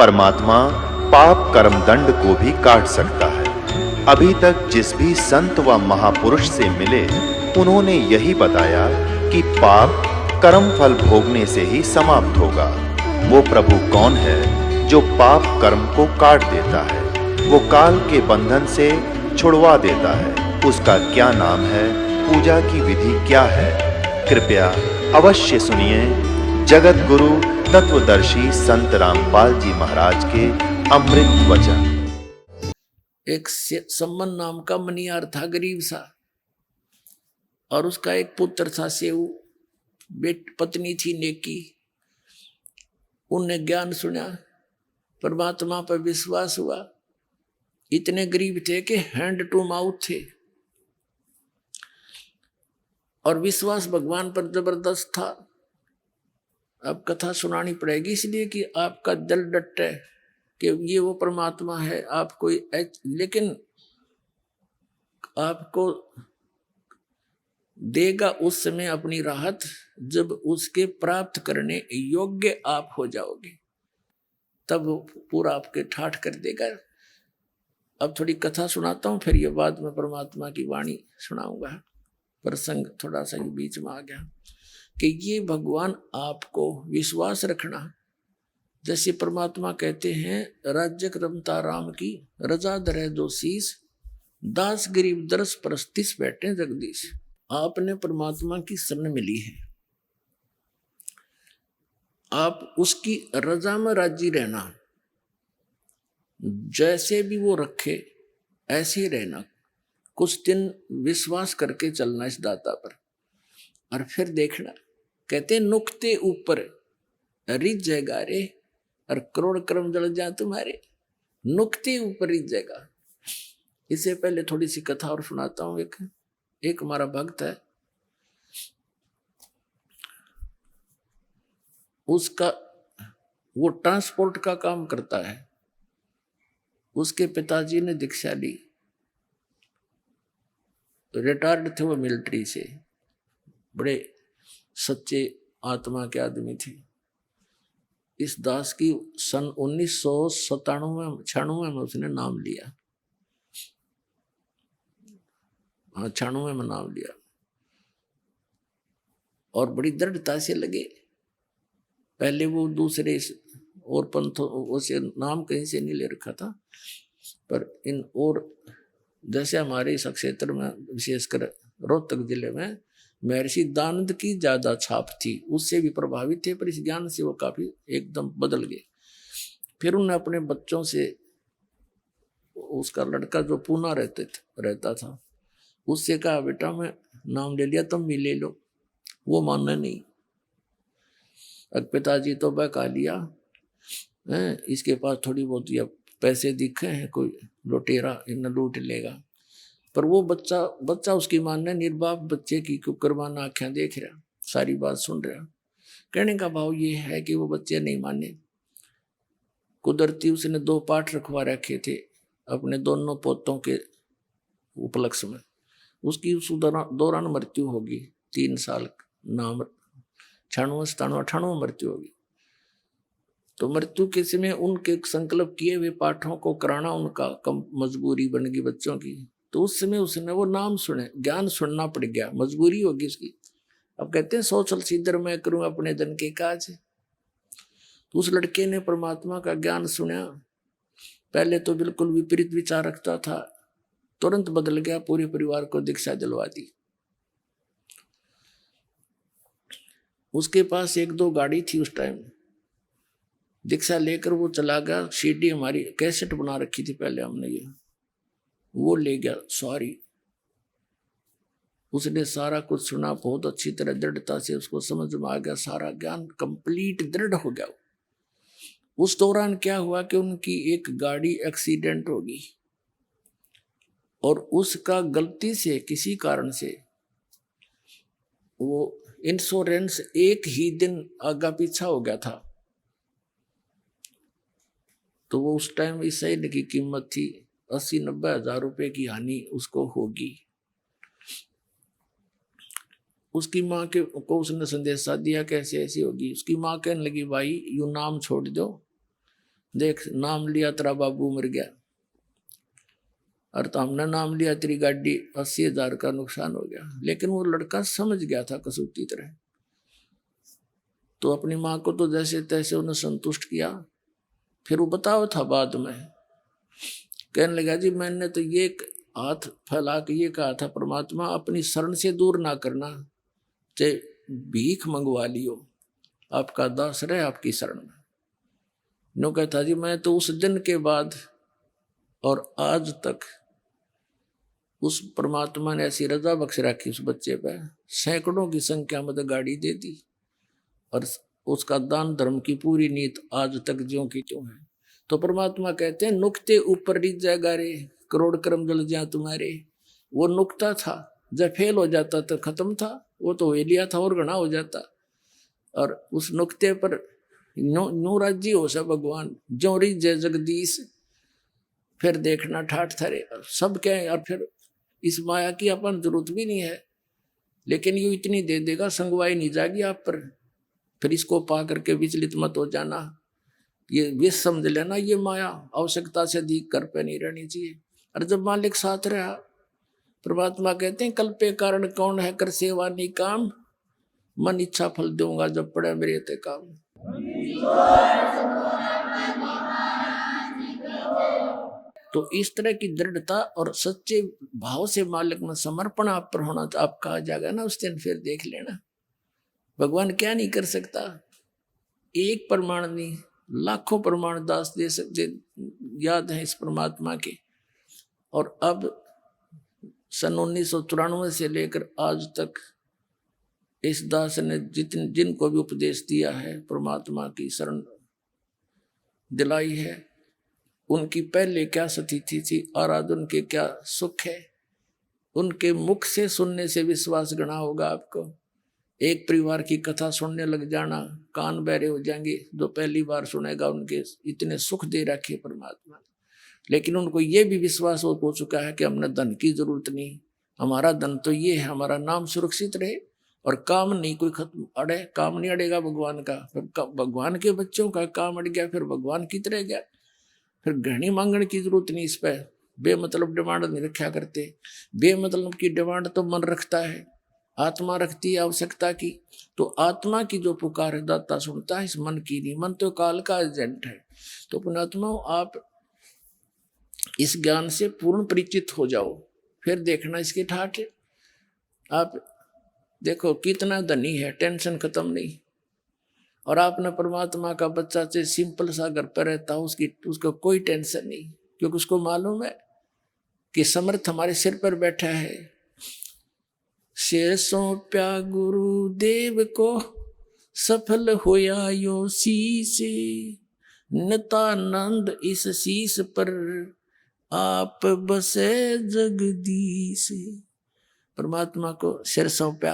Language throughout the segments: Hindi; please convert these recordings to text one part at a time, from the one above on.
परमात्मा पाप कर्म दंड को भी काट सकता है। अभी तक जिस भी संत व महापुरुष से मिले, उन्होंने यही बताया कि पाप कर्म फल भोगने से ही समाप्त होगा। वो प्रभु कौन है जो पाप कर्म को काट देता है, वो काल के बंधन से छुड़वा देता है। उसका क्या नाम है, पूजा की विधि क्या है? कृपया अवश्य सुनिए जगत गुरु तत्वदर्शी संत रामपाल जी महाराज के अमृत वचन। एक सम्मन नाम का मनियार था, गरीब सा, और उसका एक पुत्र था सेऊ, पत्नी थी नेकी। उनने ज्ञान सुना, परमात्मा पर विश्वास हुआ। इतने गरीब थे कि हैंड टू माउथ थे, और विश्वास भगवान पर जबरदस्त था। अब कथा सुनानी पड़ेगी इसलिए कि आपका दिल डटे कि ये वो परमात्मा है। आप कोई लेकिन आपको देगा उस समय अपनी राहत, जब उसके प्राप्त करने योग्य आप हो जाओगे, तब पूरा आपके ठाठ कर देगा। अब थोड़ी कथा सुनाता हूं, फिर ये बाद में परमात्मा की वाणी सुनाऊंगा। प्रसंग थोड़ा सा बीच में आ गया कि ये भगवान आपको विश्वास रखना। जैसे परमात्मा कहते हैं, राज्य रमता राम की रजा धरे दो शीस, दास गरीब दरस परस्तिस बैठे जगदीश। आपने परमात्मा की शरण मिली है, आप उसकी रजा में राजी रहना, जैसे भी वो रखे ऐसे ही रहना। कुछ दिन विश्वास करके चलना इस दाता पर, और फिर देखना। कहते नुक्ते ऊपर रिझ जाएगा रे, और करोड़ कर्म जल जाए तुम्हारे। नुक्ते ऊपर रिझ जाएगा। इससे पहले थोड़ी सी कथा और सुनाता हूं। एक हमारा भक्त है, उसका वो ट्रांसपोर्ट का काम करता है। उसके पिताजी ने दीक्षा ली, रिटायर्ड थे वो मिलिट्री से, बड़े सच्चे आत्मा के आदमी थे। इस दास की सन 1997-96 में उसने नाम लिया। 96 में नाम लिया, और बड़ी दृढ़ता से लगे। पहले वो दूसरे और पंथों से नाम कहीं से नहीं ले रखा था, पर इन और जैसे हमारे इस क्षेत्र में विशेषकर रोहतक जिले में महर्षि दानंद की ज्यादा छाप थी, उससे भी प्रभावित थे, पर इस ज्ञान से वो काफी एकदम बदल गए। फिर उन्होंने अपने बच्चों से, उसका लड़का जो पूना रहता था, उससे कहा बेटा मैं नाम ले लिया, तुम भी ले लो। वो मानना नहीं। अब पिताजी तो बहका लिया, इसके पास थोड़ी बहुत या पैसे दिखे हैं, कोई लुटेरा इन लूट लेगा। पर वो बच्चा उसकी मानना, निर्बाप बच्चे की कुकरबान आंखें देख रहा, सारी बात सुन रहा। कहने का भाव ये है कि वो बच्चे नहीं माने। कुदरती उसने 2 पाठ रखवा रखे थे अपने दोनों पोतों के उपलक्ष्य में। उसकी उस दौरान मृत्यु होगी, 3 साल नाम 96, 97, 98 मृत्यु होगी। तो मृत्यु के समय उनके संकल्प किए हुए पाठों को कराना उनका मजबूरी बन गई बच्चों की। तो उस समय उसने वो नाम सुने, ज्ञान सुनना पड़ गया, मजबूरी होगी उसकी। अब कहते हैं सोचल सिद्धर मैं करूं अपने धन के काज। तो उस लड़के ने परमात्मा का ज्ञान सुना। पहले तो बिल्कुल विपरीत विचार रखता था, तुरंत बदल गया, पूरे परिवार को दीक्षा दिलवा दी। उसके पास 1-2 गाड़ी थी उस टाइम। दीक्षा लेकर वो चला गया। सीडी हमारी कैसेट बना रखी थी पहले हमने, ये वो ले गया सारी। उसने सारा कुछ सुना, बहुत अच्छी तरह दृढ़ता से उसको समझ में आ गया, सारा ज्ञान कंप्लीट दृढ़ हो गया। उस दौरान क्या हुआ कि उनकी एक गाड़ी एक्सीडेंट हो गई, और उसका गलती से किसी कारण से वो इंश्योरेंस एक ही दिन आगा पीछा हो गया था। तो वो उस टाइम इस शहर की कीमत थी 80-90 हजार रुपए की हानि उसको होगी। उसकी माँ को उसने संदेशा दिया कैसे ऐसी होगी। उसकी माँ कहने लगी भाई यू नाम छोड़ दो, देख नाम लिया तेरा बाबू मर गया, और तो हमने नाम लिया तेरी गाड़ी 80,000 का नुकसान हो गया। लेकिन वो लड़का समझ गया था कसूती तरह, तो अपनी माँ को तो जैसे तैसे उन्हें संतुष्ट किया। फिर वो बताओ था बाद में, कहने लगा जी मैंने तो ये हाथ फैला के ये कहा था परमात्मा अपनी शरण से दूर ना करना, चाहे भीख मंगवा लियो, आपका दास रहे आपकी शरण में। नो कहता जी मैं तो उस दिन के बाद और आज तक उस परमात्मा ने ऐसी रजा बख्श रखी उस बच्चे पे, सैकड़ों की संख्या में तो गाड़ी दे दी, और उसका दान धर्म की पूरी नीत आज तक ज्यों की त्यों है। तो परमात्मा कहते हैं नुक्ते ऊपर रिझ जाएगा रे, करोड़ कर्म जल जा तुम्हारे। वो नुक्ता था, जब फेल हो जाता तो खत्म था, वो तो हो लिया था और घना हो जाता। और उस नुक्ते पर नो राज्य हो सब भगवान, जो रिझे जगदीश, फिर देखना ठाठ थरे सब क्या है। और फिर इस माया की अपन जरूरत भी नहीं है, लेकिन ये इतनी दे देगा संगवाई नहीं जाएगी आप पर। फिर इसको पा करके विचलित मत हो जाना, ये विष समझ लेना ये माया आवश्यकता से अधिक कर पे नहीं रहनी चाहिए। और जब मालिक साथ रहा, परमात्मा कहते हैं कल्पे कारण कौन है कर सेवा नहीं काम, मन इच्छा फल दूंगा जब पड़े मेरे ते काम। तो इस तरह की दृढ़ता और सच्चे भाव से मालिक में समर्पण आप पर होना, तो आप कहा जाएगा ना उस दिन, फिर देख लेना भगवान क्या नहीं कर सकता। एक प्रमाण नहीं, लाखों प्रमाण दास दे सकते याद है इस परमात्मा के। और अब सन 1994 से लेकर आज तक इस दास ने जिनको भी उपदेश दिया है, परमात्मा की शरण दिलाई है, उनकी पहले क्या स्थिति थी और आज उनके क्या सुख है, उनके मुख से सुनने से विश्वास गणा होगा आपको। एक परिवार की कथा सुनने लग जाना, कान बहरे हो जाएंगे। जो पहली बार सुनेगा उनके इतने सुख दे रखे परमात्मा, लेकिन उनको ये भी विश्वास हो चुका है कि हमने धन की जरूरत नहीं, हमारा धन तो ये है, हमारा नाम सुरक्षित रहे और काम नहीं कोई खत्म अड़े, काम नहीं अड़ेगा भगवान का। फिर भगवान के बच्चों का काम अड़ गया, फिर भगवान की तरह गया। फिर घनी मांगने की जरूरत नहीं, इस पर बेमतलब डिमांड नहीं रखा करते। बेमतलब की डिमांड तो मन रखता है, आत्मा रखती है आवश्यकता की। तो आत्मा की जो पुकार है दाता सुनता है, इस मन की नहीं। मन तो काल का एजेंट है। तो पुणात्मा आप इस ज्ञान से पूर्ण परिचित हो जाओ, फिर देखना इसके ठाठ। आप देखो कितना धनी है, टेंशन खत्म नहीं। और आपने परमात्मा का बच्चा से सिंपल सा घर पर रहता हो, उसको कोई टेंशन नहीं, क्योंकि उसको मालूम है कि समर्थ हमारे सिर पर बैठा है। शेर सौंप्या गुरुदेव को, सफल होया यो शीश, नितानंद इस शीश पर आप बसे जगदीश। परमात्मा को सिर सौंपा,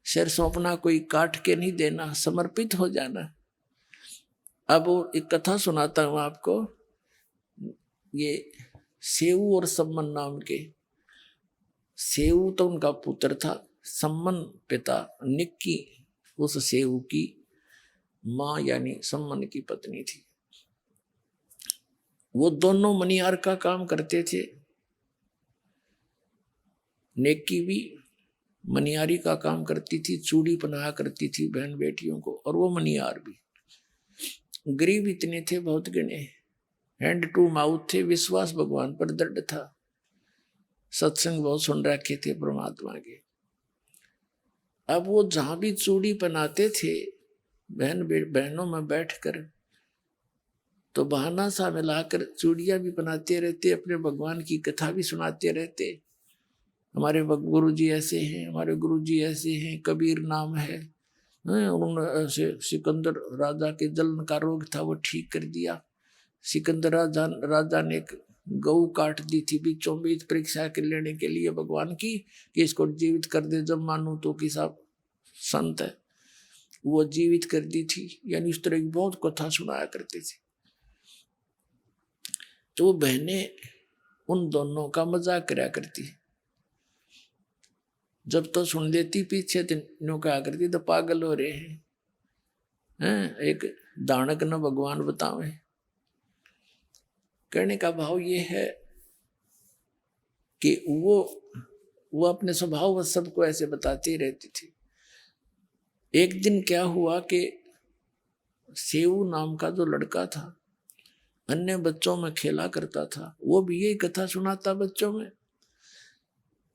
सिर सौंपना कोई काट के नहीं देना, समर्पित हो जाना। अब एक कथा सुनाता हूं आपको। ये सेऊ और सम्मन नाम के, सेऊ तो उनका पुत्र था, सम्मन पिता, निक्की उस सेऊ की माँ यानी सम्मन की पत्नी थी। वो दोनों मनियार का काम करते थे। निक्की भी मनियारी का काम करती थी, चूड़ी पहनाया करती थी बहन बेटियों को, और वो मनियार भी। गरीब इतने थे बहुत गिने, हैंड टू माउथ थे, विश्वास भगवान पर दृढ़ था, सत्संग बहुत सुन रखे थे परमात्मा के। अब वो जहां भी चूड़ी पहनाते थे बहनों में बैठकर, तो बहाना सा मिलाकर चूड़ियां भी पहनाते रहते, अपने भगवान की कथा भी सुनाते रहते। हमारे गुरु जी ऐसे हैं, हमारे गुरु जी ऐसे हैं, कबीर नाम है, उन्होंने सिकंदर राजा के जलन का रोग था वो ठीक कर दिया। सिकंदर राजा ने एक गऊ काट दी थी बीचों बीच परीक्षा के लेने के लिए भगवान की, कि इसको जीवित कर दे, जब मानू तो कि साहब संत है, वो जीवित कर दी थी। यानी इस तरह की बहुत कथा सुनाया करते थे। तो बहनें उन दोनों का मजाक करा करती, जब तो सुन लेती पीछे तो कहा करती तो पागल हो रहे हैं। एक दानक न भगवान बतावे। कहने का भाव ये है कि वो अपने स्वभाव व सबको ऐसे बताती रहती थी। एक दिन क्या हुआ कि सेऊ नाम का जो लड़का था अन्य बच्चों में खेला करता था, वो भी यही कथा सुनाता बच्चों में।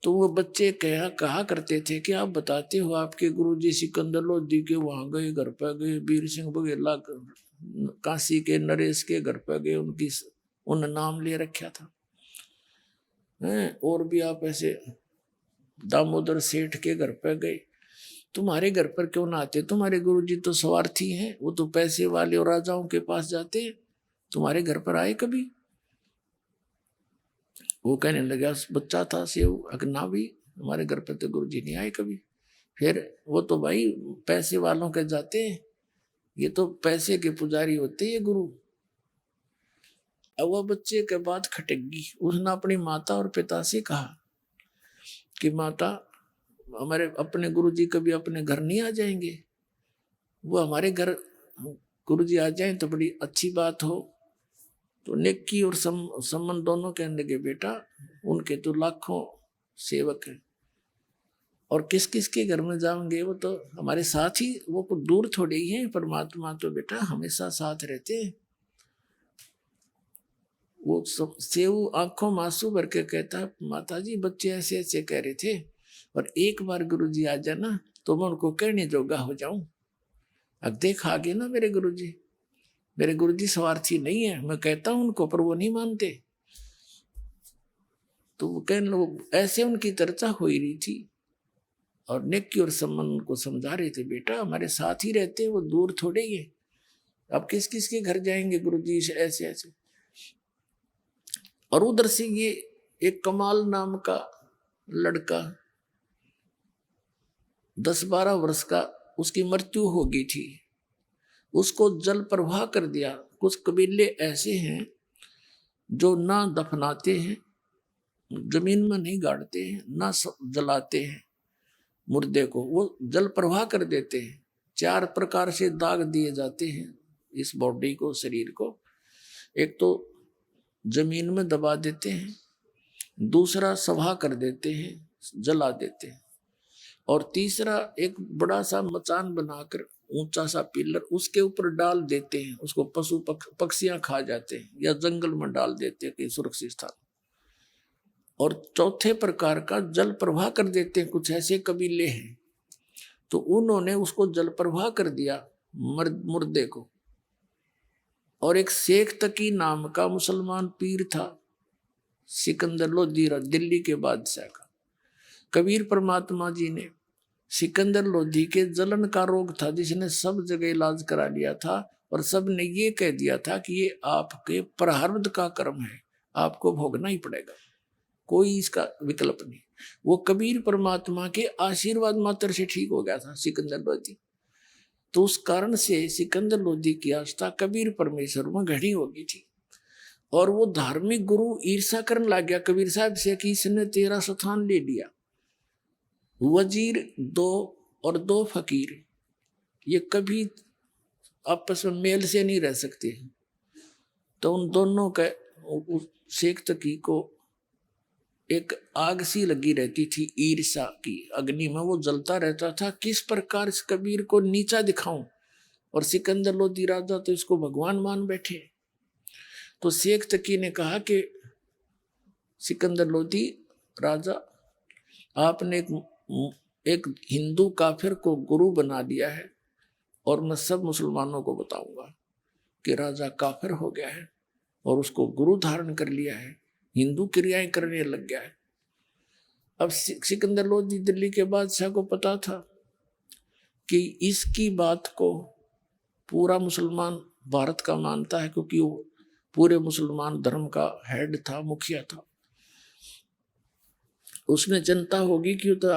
तो वो बच्चे कहा करते थे कि आप बताते हो आपके गुरुजी सिकंदर लोधी के वहां गए, घर पर गए, वीर सिंह बघेला काशी के नरेश के घर पर गए, उन नाम ले रखा था और भी आप ऐसे दामोदर सेठ के घर पर गए, तुम्हारे घर पर क्यों ना आते? तुम्हारे गुरुजी तो स्वार्थी हैं, वो तो पैसे वाले और राजाओं के पास जाते हैं, तुम्हारे घर पर आए कभी? वो कहने लगा, बच्चा था सेव, अगना भी हमारे घर पर तो गुरुजी नहीं आए कभी। फिर वो तो भाई पैसे वालों के जाते हैं, ये तो पैसे के पुजारी होते हैं ये गुरु। अब वह बच्चे के बाद खटक उसने अपनी माता और पिता से कहा कि माता, हमारे अपने गुरुजी कभी अपने घर नहीं आ जाएंगे? वो हमारे घर गुरुजी आ जाएं तो बड़ी अच्छी बात हो। तो नेकी और सम्मान दोनों कहने लगे, बेटा उनके तो लाखों सेवक हैं और किस किस के घर में जाओगे? वो तो हमारे साथ ही, वो कुछ दूर थोड़े ही हैं, परमात्मा तो बेटा हमेशा साथ रहते हैं। वो सेव आंखों मासूम भर के कहता, माता जी बच्चे ऐसे ऐसे कह रहे थे, और एक बार गुरुजी आ जाना तो मैं उनको कहने जोगा हो जाऊं। अब देख आगे ना मेरे गुरुजी स्वार्थी नहीं है, मैं कहता हूं उनको पर वो नहीं मानते। तो वो कहने लोग ऐसे उनकी चर्चा हो रही थी और नेकी और सम्मान उनको समझा रहे थे, बेटा हमारे साथ ही रहते हैं, वो दूर थोड़े ही है, अब किस किस के घर जाएंगे गुरुजी ऐसे ऐसे। और उधर से ये एक कमाल नाम का लड़का 10-12 वर्ष का, उसकी मृत्यु हो गई थी, उसको जल प्रवाह कर दिया। कुछ कबीले ऐसे हैं जो ना दफनाते हैं, जमीन में नहीं गाड़ते हैं, ना जलाते हैं मुर्दे को, वो जल प्रवाह कर देते हैं। 4 प्रकार से दाग दिए जाते हैं इस बॉडी को, शरीर को। एक तो जमीन में दबा देते हैं, दूसरा सभा कर देते हैं, जला देते हैं, और तीसरा एक बड़ा सा मचान बनाकर ऊंचा सा पिलर उसके ऊपर डाल देते हैं, उसको पशु पक्षियां खा जाते हैं, या जंगल में डाल देते हैं कहीं सुरक्षित स्थान। और चौथे प्रकार का जल प्रवाह कर देते हैं, कुछ ऐसे कबीले हैं तो उन्होंने उसको जल प्रवाह कर दिया मुर्दे को। और एक शेख तकी नाम का मुसलमान पीर था, सिकंदर लोधी, दिल्ली के बादशाह का। कबीर परमात्मा जी ने सिकंदर लोधी के जलन का रोग था, जिसने सब जगह इलाज करा लिया था, और सब ने ये कह दिया था कि ये आपके प्रारब्ध का कर्म है, आपको भोगना ही पड़ेगा, कोई इसका विकल्प नहीं। वो कबीर परमात्मा के आशीर्वाद मात्र से ठीक हो गया था सिकंदर लोधी। तो उस कारण से सिकंदर लोधी की आस्था कबीर परमेश्वर में घड़ी हो गई थी। और वो धार्मिक गुरु ईर्षा करने लग गया कबीर साहब से कि इसने तेरा स्थान ले लिया। वजीर 2 और 2 फकीर ये कभी आपस में मेल से नहीं रह सकते। तो उन दोनों का शेख तकी को एक आग सी लगी रहती थी, ईर्षा की अग्नि में वो जलता रहता था, किस प्रकार इस कबीर को नीचा दिखाऊं। और सिकंदर लोधी राजा तो इसको भगवान मान बैठे। तो शेख तकी ने कहा कि सिकंदर लोधी राजा, आपने एक हिंदू काफिर को गुरु बना दिया है, और मैं सब मुसलमानों को बताऊंगा कि राजा काफिर हो गया है और उसको गुरु धारण कर लिया है, हिंदू क्रियाएं करने लग गया है। अब सिकंदर लोधी दिल्ली के बादशाह को पता था कि इसकी बात को पूरा मुसलमान भारत का मानता है, क्योंकि वो पूरे मुसलमान धर्म का हेड था, मुखिया था। उसमें जनता होगी कि तो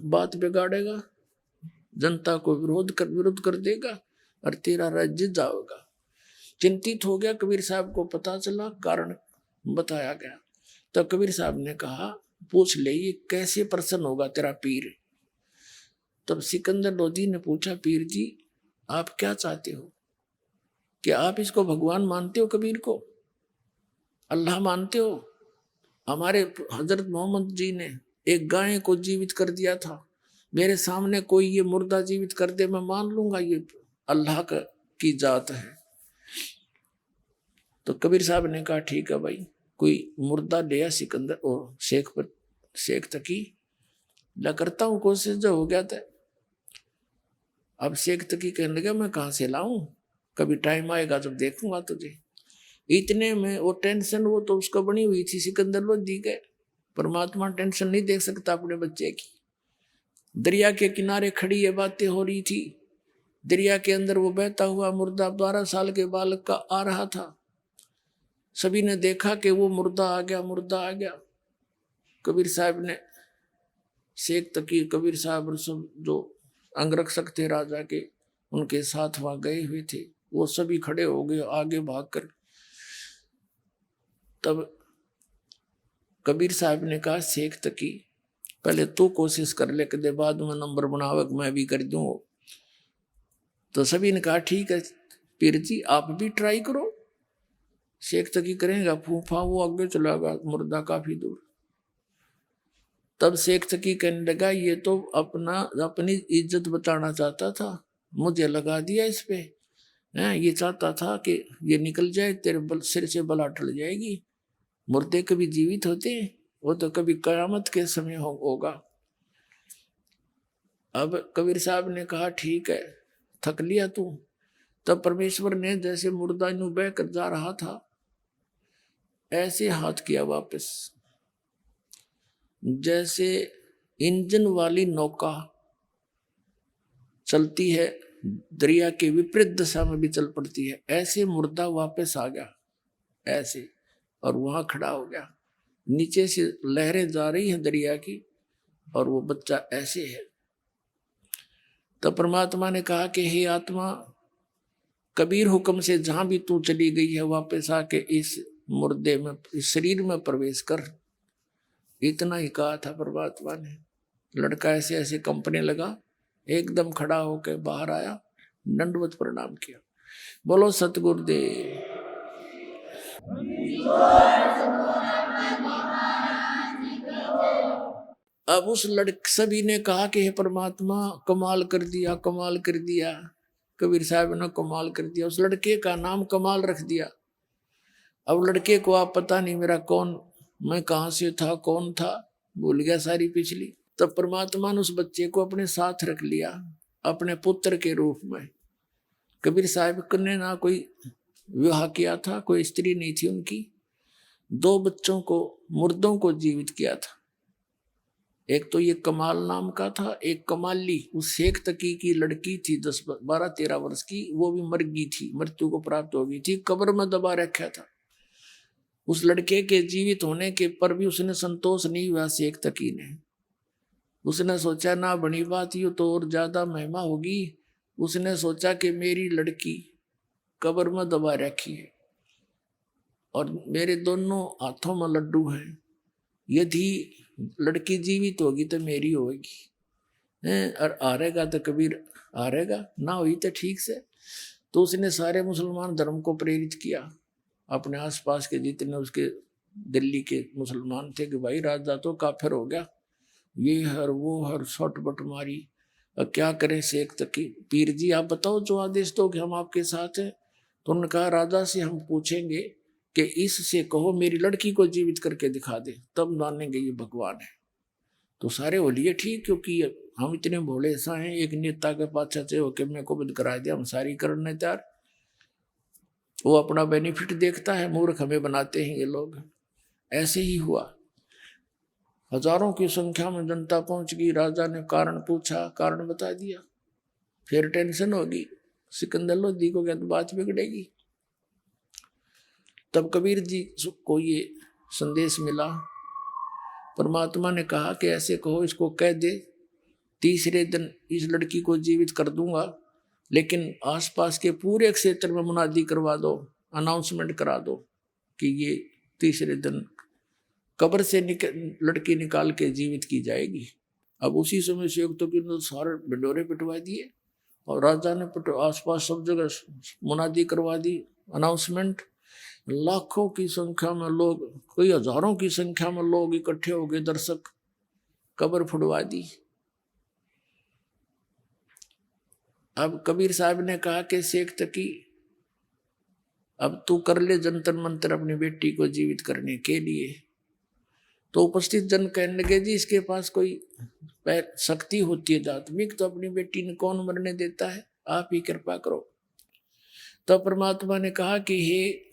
बात बिगाड़ेगा, जनता को विरोध कर देगा और तेरा राज्य जाएगा। चिंतित हो गया। कबीर साहब को पता चला, कारण बताया गया। तो कबीर साहब ने कहा, पूछ ले ये कैसे प्रसन्न होगा तेरा पीर। तब सिकंदर लोधी ने पूछा, पीर जी आप क्या चाहते हो? कि आप इसको भगवान मानते हो, कबीर को अल्लाह मानते हो? हमारे हजरत मोहम्मद जी ने एक गाय को जीवित कर दिया था, मेरे सामने कोई ये मुर्दा जीवित कर दे, मैं मान लूंगा ये अल्लाह की जात है। तो कबीर साहब ने कहा ठीक है भाई, कोई मुर्दा लिया सिकंदर और शेख तकी ला, करता हूं कोशिश, जो हो गया था। अब शेख तकी कहने लगा मैं कहां से लाऊं, कभी टाइम आएगा जब देखूंगा तुझे। इतने में वो टेंशन, वो तो उसको बनी हुई थी, सिकंदर लोधी गए। परमात्मा टेंशन नहीं देख सकता अपने बच्चे की। दरिया के किनारे खड़ी ये बातें हो रही थी, दरिया के अंदर वो बहता हुआ मुर्दा 12 साल के बालक का आ रहा था। सभी ने देखा कि वो मुर्दा आ गया, मुर्दा आ गया। कबीर साहब ने, शेख तकी कबीर साहब सब जो अंगरक्षक थे राजा के, उनके साथ वहां गए हुए थे, वो सभी खड़े हो गए आगे भागकर। तब कबीर साहब ने कहा शेख तकी पहले तू कोशिश कर ले, कदे बाद में नंबर बनावे मैं भी कर दूं। तो सभी ने कहा ठीक है पीर जी आप भी ट्राई करो। शेख तकी करेगा फूफा, वो आगे चला गया मुर्दा काफी दूर। तब शेख तकी कहने लगा ये तो अपनी इज्जत बचाना चाहता था, मुझे लगा दिया इस पे। ये चाहता था कि ये निकल जाए, तेरे सिर से बला टल जाएगी। मुर्दे कभी जीवित होते हैं, वो तो कभी कयामत के समय होगा। अब कबीर साहब ने कहा ठीक है, थक लिया तू। तब परमेश्वर ने जैसे मुर्दा यूं बह कर जा रहा था, ऐसे हाथ किया वापस, जैसे इंजन वाली नौका चलती है दरिया के विपरीत दिशा में भी चल पड़ती है, ऐसे मुर्दा वापस आ गया ऐसे, और वहां खड़ा हो गया। नीचे से लहरें जा रही हैं दरिया की, और वो बच्चा ऐसे है। तो परमात्मा ने कहा कि हे आत्मा, कबीर हुक्म से जहां भी तू चली गई है वापस आके इस मुर्दे में, इस शरीर में प्रवेश कर। इतना ही कहा था परमात्मा ने। लड़का ऐसे ऐसे कंपने लगा, एकदम खड़ा होकर बाहर आया, दंडवत प्रणाम किया। बोलो सतगुरुदेव। अब उस सभी ने कहा कि हे परमात्मा कमाल कर दिया, कमाल कर दिया। कबीर साहब ने कमाल कर दिया, उस लड़के का नाम कमाल रख दिया। अब लड़के को आप पता नहीं मेरा कौन, मैं कहां से था, कौन था, भूल गया सारी पिछली। तब परमात्मा ने उस बच्चे को अपने साथ रख लिया, अपने पुत्र के रूप में। कबीर साहब ने ना कोई विवाह किया था, कोई स्त्री नहीं थी उनकी। 2 बच्चों को, मुर्दों को जीवित किया था। एक तो ये कमाल नाम का था, एक कमाली उस शेख तकी की लड़की थी 12-13 वर्ष की, वो भी मर गई थी, मृत्यु को प्राप्त हो गई थी, कब्र में दबा रखा था। उस लड़के के जीवित होने के पर भी उसने संतोष नहीं हुआ शेख तकी ने। उसने सोचा ना बनी बात, ये तो और ज्यादा महिमा होगी। उसने सोचा कि मेरी लड़की कब्र में दबा रखी है और मेरे दोनों हाथों में लड्डू हैं, यदि लड़की जीवित होगी तो मेरी होगी, और हारेगा तो कबीर हारेगा, ना हुई तो ठीक से। तो उसने सारे मुसलमान धर्म को प्रेरित किया, अपने आसपास के जितने उसके दिल्ली के मुसलमान थे कि भाई राजा तो काफिर हो गया, ये हर वो हर शॉट बट मारी, अब क्या करें शेख तकी, पीर जी आप बताओ जो आदेश दो कि हम आपके साथ हैं। तो उन्होंने कहा राजा से हम पूछेंगे कि इससे कहो मेरी लड़की को जीवित करके दिखा दे, तब मानेंगे ये भगवान है। तो सारे बोलिए ठीक, क्योंकि हम इतने भोले सा हैं, एक नेता के पास से होके मेरे को बंद करा दिया, हम सारी करने तैयार। वो अपना बेनिफिट देखता है, मूर्ख हमें बनाते हैं ये लोग। ऐसे ही हुआ, हजारों की संख्या में जनता पहुंच गई। राजा ने कारण पूछा, कारण बता दिया, फिर टेंशन होगी, सिकंदर लोधी को क्या तो बात बिगड़ेगी। तब कबीर जी को ये संदेश मिला, परमात्मा ने कहा कि ऐसे कहो, इसको कह दे 3रे दिन इस लड़की को जीवित कर दूंगा, लेकिन आसपास के पूरे क्षेत्र में मुनादी करवा दो, अनाउंसमेंट करा दो कि ये 3रे दिन कब्र से लड़की निकाल के जीवित की जाएगी। अब उसी समय से तो सारे ढिंडोरे पिटवा दिए, और राजा ने आसपास सब जगह मुनादी करवा दी, अनाउंसमेंट। लाखों की संख्या में लोग, कई हजारों की संख्या में लोग इकट्ठे हो गए, दर्शक। कब्र फुड़वा दी। अब कबीर साहब ने कहा कि शेख तकी, अब तू कर ले जंतर मंतर अपनी बेटी को जीवित करने के लिए। तो उपस्थित जन कहने लगे, जी इसके पास कोई शक्ति होती है आत्मिक, तो अपनी बेटी ने कौन मरने देता है, आप ही कृपा करो। तो परमात्मा ने कहा कि हे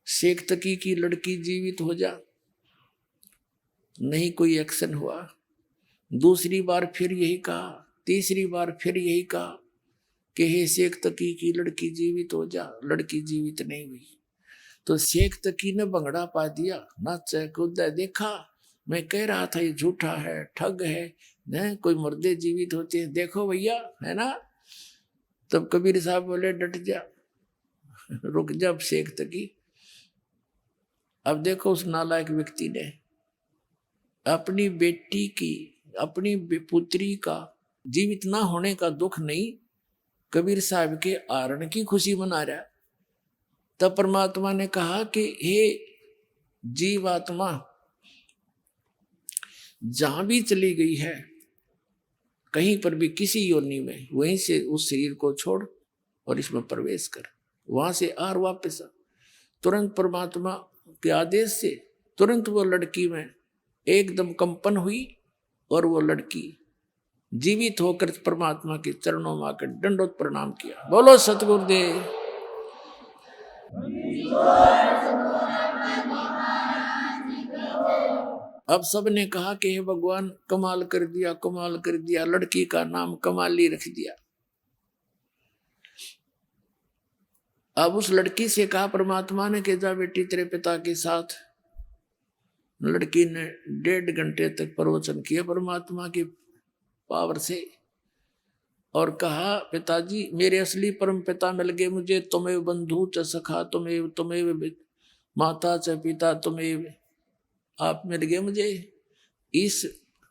शेख तकी की लड़की जीवित हो जा। नहीं कोई एक्शन हुआ। दूसरी बार फिर यही कहा, तीसरी बार फिर यही कहा कि हे शेख तकी की लड़की जीवित हो जा। लड़की जीवित नहीं हुई। तो शेख तकी ने भंगड़ा पा दिया, नाचा कूदा, देखा मैं कह रहा था ये झूठा है, ठग है, कोई मुर्दे जीवित होते हैं, देखो भैया, है ना। तब कबीर साहब बोले डट जा, रुक जा शेख तकी। अब देखो उस नालायक व्यक्ति ने अपनी बेटी की, अपनी पुत्री का जीवित ना होने का दुख नहीं, कबीर साहब के आरण की खुशी मना रहा। तब परमात्मा ने कहा कि हे जीवात्मा, जहां भी चली गई है, कहीं पर भी किसी योनि में, वहीं से उस शरीर को छोड़ और इसमें प्रवेश कर, वहां से आर वापस आ। तुरंत परमात्मा के आदेश से तुरंत वो लड़की में एकदम कंपन हुई और वो लड़की जीवित होकर परमात्मा के चरणों में आकर दंडोत प्रणाम किया। बोलो सतगुरुदेव। अब सबने कहा कि हे भगवान, कमाल कर दिया, कमाल कर दिया। लड़की का नाम कमाली रख दिया। अब उस लड़की से कहा परमात्मा ने कि जा बेटी तेरे पिता के साथ। लड़की ने 1.5 घंटे तक प्रवचन किया परमात्मा की पावर से और कहा, पिताजी मेरे असली परम पिता मिल गए मुझे। तुम्हें बंधु च सखा, तुम्हें माता च पिता, तुम्हें आप मिल गए मुझे। इस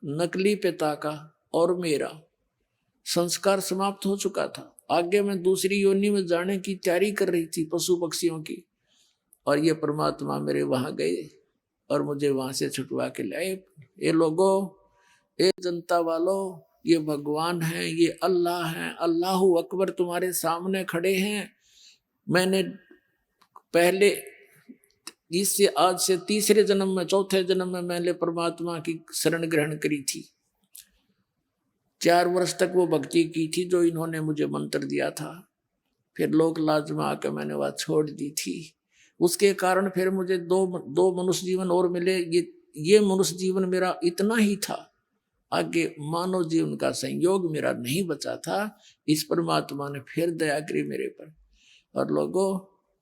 नकली पिता का और मेरा संस्कार समाप्त हो चुका था। आगे मैं दूसरी योनि में जाने की तैयारी कर रही थी, पशु पक्षियों की, और ये परमात्मा मेरे वहां गए और मुझे वहां से छुटवा के लाए। ये लोगों, ये जनता वालों, ये भगवान है, ये अल्लाह है, अल्लाहू अकबर तुम्हारे सामने खड़े हैं। मैंने पहले इससे आज से तीसरे जन्म में, चौथे जन्म में मैंने परमात्मा की शरण ग्रहण करी थी। 4 वर्ष तक वो भक्ति की थी जो इन्होंने मुझे मंत्र दिया था। फिर लोक लाज में आकर मैंने वह छोड़ दी थी। उसके कारण फिर मुझे दो मनुष्य जीवन और मिले। ये मनुष्य जीवन मेरा इतना ही था, आगे मानव जीवन का संयोग मेरा नहीं बचा था। इस परमात्मा ने फिर दया करी मेरे पर। और लोगों,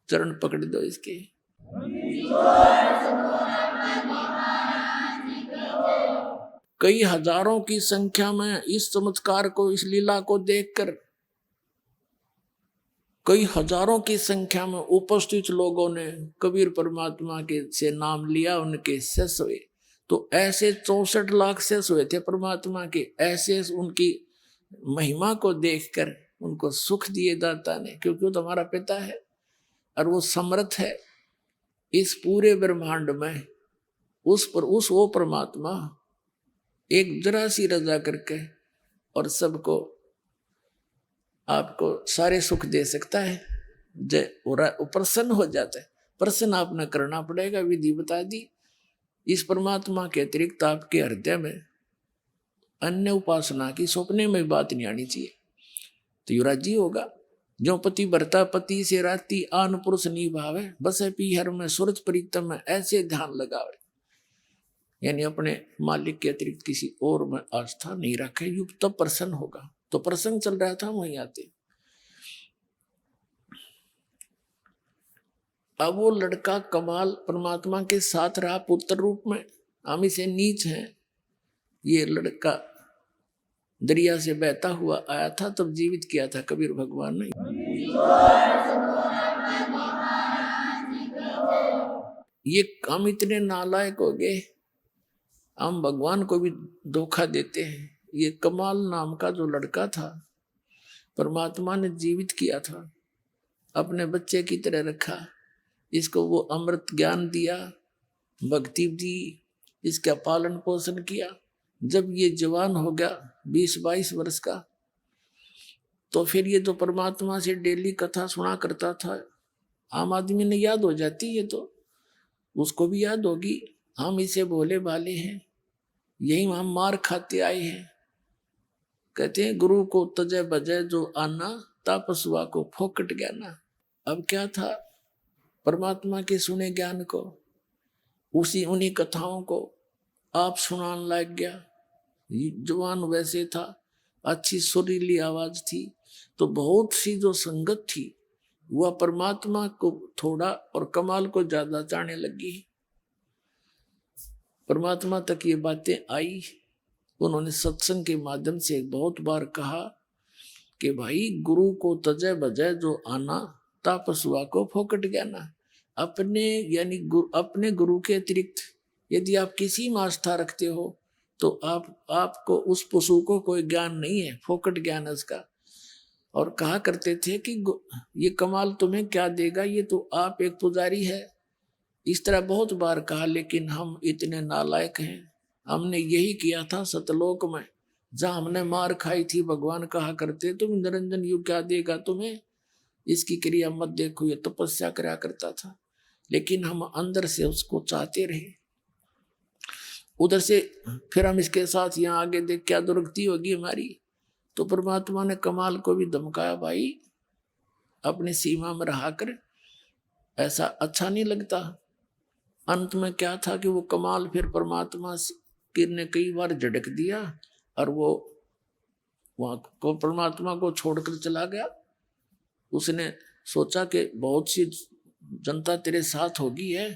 चरण पकड़ दो इसके। कई हजारों की संख्या में इस चमत्कार को, इस लीला को देखकर कई हजारों की संख्या में उपस्थित लोगों ने कबीर परमात्मा के से नाम लिया, उनके शिष्य हुए। तो ऐसे 64 लाख शिष्य हुए थे परमात्मा के। ऐसे उनकी महिमा को देखकर उनको सुख दिए दाता ने, क्योंकि वो तो हमारा पिता है और वो समर्थ है इस पूरे ब्रह्मांड में। वो परमात्मा एक जरा सी रजा करके और सबको, आपको सारे सुख दे सकता है। जय प्रसन्न हो जाता है। प्रसन्न आपने करना पड़ेगा, विधि बता दी। इस परमात्मा के अतिरिक्त आपके हृदय में अन्य उपासना की सपने में बात नहीं आनी चाहिए, तो युवराजी होगा। जो पति भरता पति से राती, आन पुरुष निभावे, बस पीहर में सूरज प्रीतम में, ऐसे ध्यान लगावे। यानी अपने मालिक के अतिरिक्त किसी और में आस्था नहीं रखे, युग तब प्रसन्न होगा। तो प्रसंग चल रहा था, वहीं आते। अब वो लड़का कमाल परमात्मा के साथ रहा पुत्र रूप में। हम इसे नीच हैं। ये लड़का दरिया से बहता हुआ आया था, तब जीवित किया था कबीर भगवान ने। ये हम इतने नालायक हो गए, हम भगवान को भी धोखा देते हैं। ये कमाल नाम का जो लड़का था परमात्मा ने जीवित किया था, अपने बच्चे की तरह रखा, इसको वो अमृत ज्ञान दिया, भक्ति दी, इसका पालन पोषण किया। जब ये जवान हो गया 20-22 वर्ष का, तो फिर ये तो परमात्मा से डेली कथा सुना करता था, आम आदमी ने याद हो जाती है, तो उसको भी याद होगी। हम इसे भोले भाले हैं, यही हम मार खाते आए हैं। कहते हैं गुरु को तजय बजय जो आना, तापसुआ को फोकट ज्ञाना। अब क्या था, परमात्मा के सुने ज्ञान को, उन्हीं कथाओं को आप सुनाने लग गया। जवान वैसे था, अच्छी सुरीली आवाज थी, तो बहुत सी जो संगत थी वह परमात्मा को थोड़ा और कमाल को ज्यादा चाहने लगी। परमात्मा तक ये बातें आई। उन्होंने सत्संग के माध्यम से बहुत बार कहा कि भाई गुरु को तजय बजय जो आना, तापसुआ को फोकट ज्ञाना। अपने यानी अपने गुरु के अतिरिक्त यदि आप किसी में आस्था रखते हो तो आपको उस पशु को कोई ज्ञान नहीं है, फोकट ज्ञान है उसका। और कहा करते थे कि ये कमाल तुम्हें क्या देगा, ये तो आप एक पुजारी है, इस तरह बहुत बार कहा। लेकिन हम इतने नालायक हैं, हमने यही किया था सतलोक में, जहां हमने मार खाई थी। भगवान कहा करते तुम निरंजन यू क्या देगा तुम्हें, इसकी क्रिया मत देखो, ये तपस्या करा करता था। लेकिन हम अंदर से उसको चाहते रहे। उधर से फिर हम इसके साथ यहाँ आगे देख क्या दुर्गति होगी हमारी। तो परमात्मा ने कमाल को भी धमकाया, भाई अपनी सीमा में रहा कर, ऐसा अच्छा नहीं लगता। अंत में क्या था कि वो कमाल फिर परमात्मा ने कई बार झटक दिया और वो वहां को परमात्मा को छोड़कर चला गया। उसने सोचा कि बहुत सी जनता तेरे साथ होगी है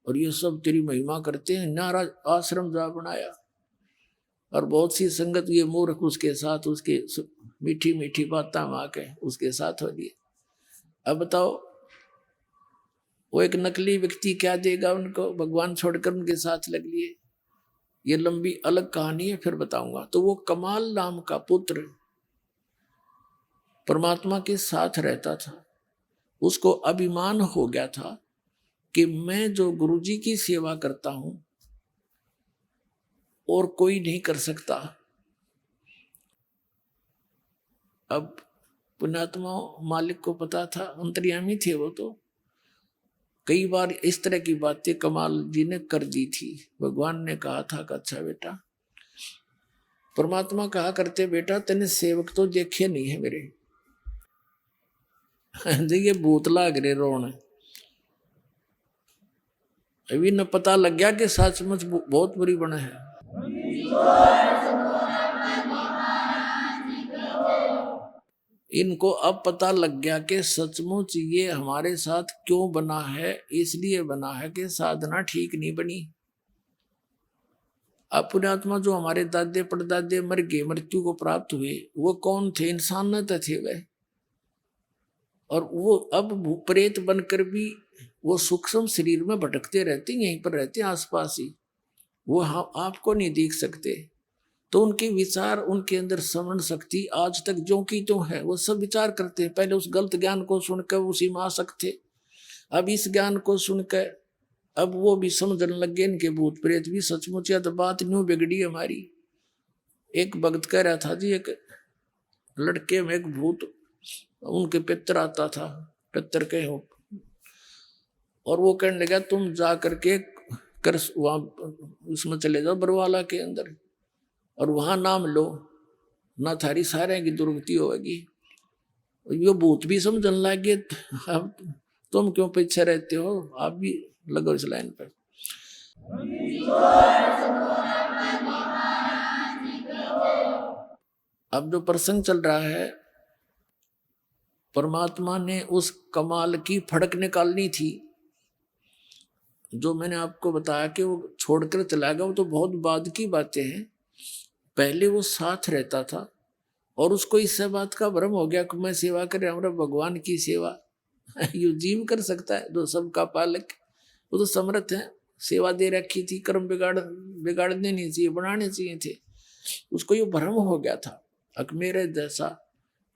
और ये सब तेरी महिमा करते हैं, नारा आश्रम जा बनाया। और बहुत सी संगत ये मूर्ख उसके साथ उसके मीठी मीठी बातें माँ के उसके साथ हो गई। अब बताओ वो एक नकली व्यक्ति क्या देगा उनको, भगवान छोड़कर उनके साथ लग लिए। ये लंबी अलग कहानी है, फिर बताऊंगा। तो वो कमाल नाम का पुत्र परमात्मा के साथ रहता था। उसको अभिमान हो गया था कि मैं जो गुरुजी की सेवा करता हूं और कोई नहीं कर सकता। अब पुण्यात्मा मालिक को पता था, अंतर्यामी थे वो, तो कई बार इस तरह की बातें कमाल जी ने कर दी थी। भगवान ने कहा था कि अच्छा बेटा, परमात्मा कहा करते बेटा तेने सेवक तो देखे नहीं है मेरे, ये भूत लाग रहे रोने। अभी न पता लग गया कि सचमुच बहुत बुरी बना है। इनको अब पता लग गया कि सचमुच ये हमारे साथ क्यों बना है। इसलिए बना है कि साधना ठीक नहीं बनी। अब पुण्यात्मा जो हमारे दादे परदादे मर गए, मृत्यु को प्राप्त हुए, वो कौन थे? इंसान न तो थे वह। और वो अब प्रेत बनकर भी वो सूक्ष्म शरीर में भटकते रहते, यहीं पर रहते आसपास ही, वो हम आपको नहीं देख सकते। तो उनके विचार, उनके अंदर समरण शक्ति आज तक जो की तो है, वो सब विचार करते हैं। पहले उस गलत ज्ञान को सुनकर उसी में आसक्त थे, अब इस ज्ञान को सुनकर अब वो भी समझने लगे इनके भूत प्रेत भी सचमुच। या तो बात न्यू बिगड़ी हमारी। एक भक्त कह रहा था जी, एक लड़के में एक भूत उनके पितर आता था, पितर के हो, और वो कहने लगा तुम जा करके कर वहां उसमें चले जाओ बरवाला के अंदर और वहां नाम लो, ना थारी सारे की दुर्गति होगी। ये भूत भी समझने लगे, अब तुम क्यों पीछे रहते हो, आप भी लगो इस लाइन पर। अब जो प्रसंग चल रहा है, परमात्मा ने उस कमाल की फड़क निकालनी थी। जो मैंने आपको बताया कि वो छोड़कर चला गया, वो तो बहुत बाद की बातें हैं। पहले वो साथ रहता था और उसको इस बात का भ्रम हो गया कि मैं सेवा कर हमारा भगवान की सेवा यू जीव कर सकता है, जो सबका पालक, वो तो समर्थ है। सेवा दे रखी थी, कर्म बिगाड़ने नहीं चाहिए, बनाने चाहिए थे। उसको ये भ्रम हो गया था कि मेरे जैसा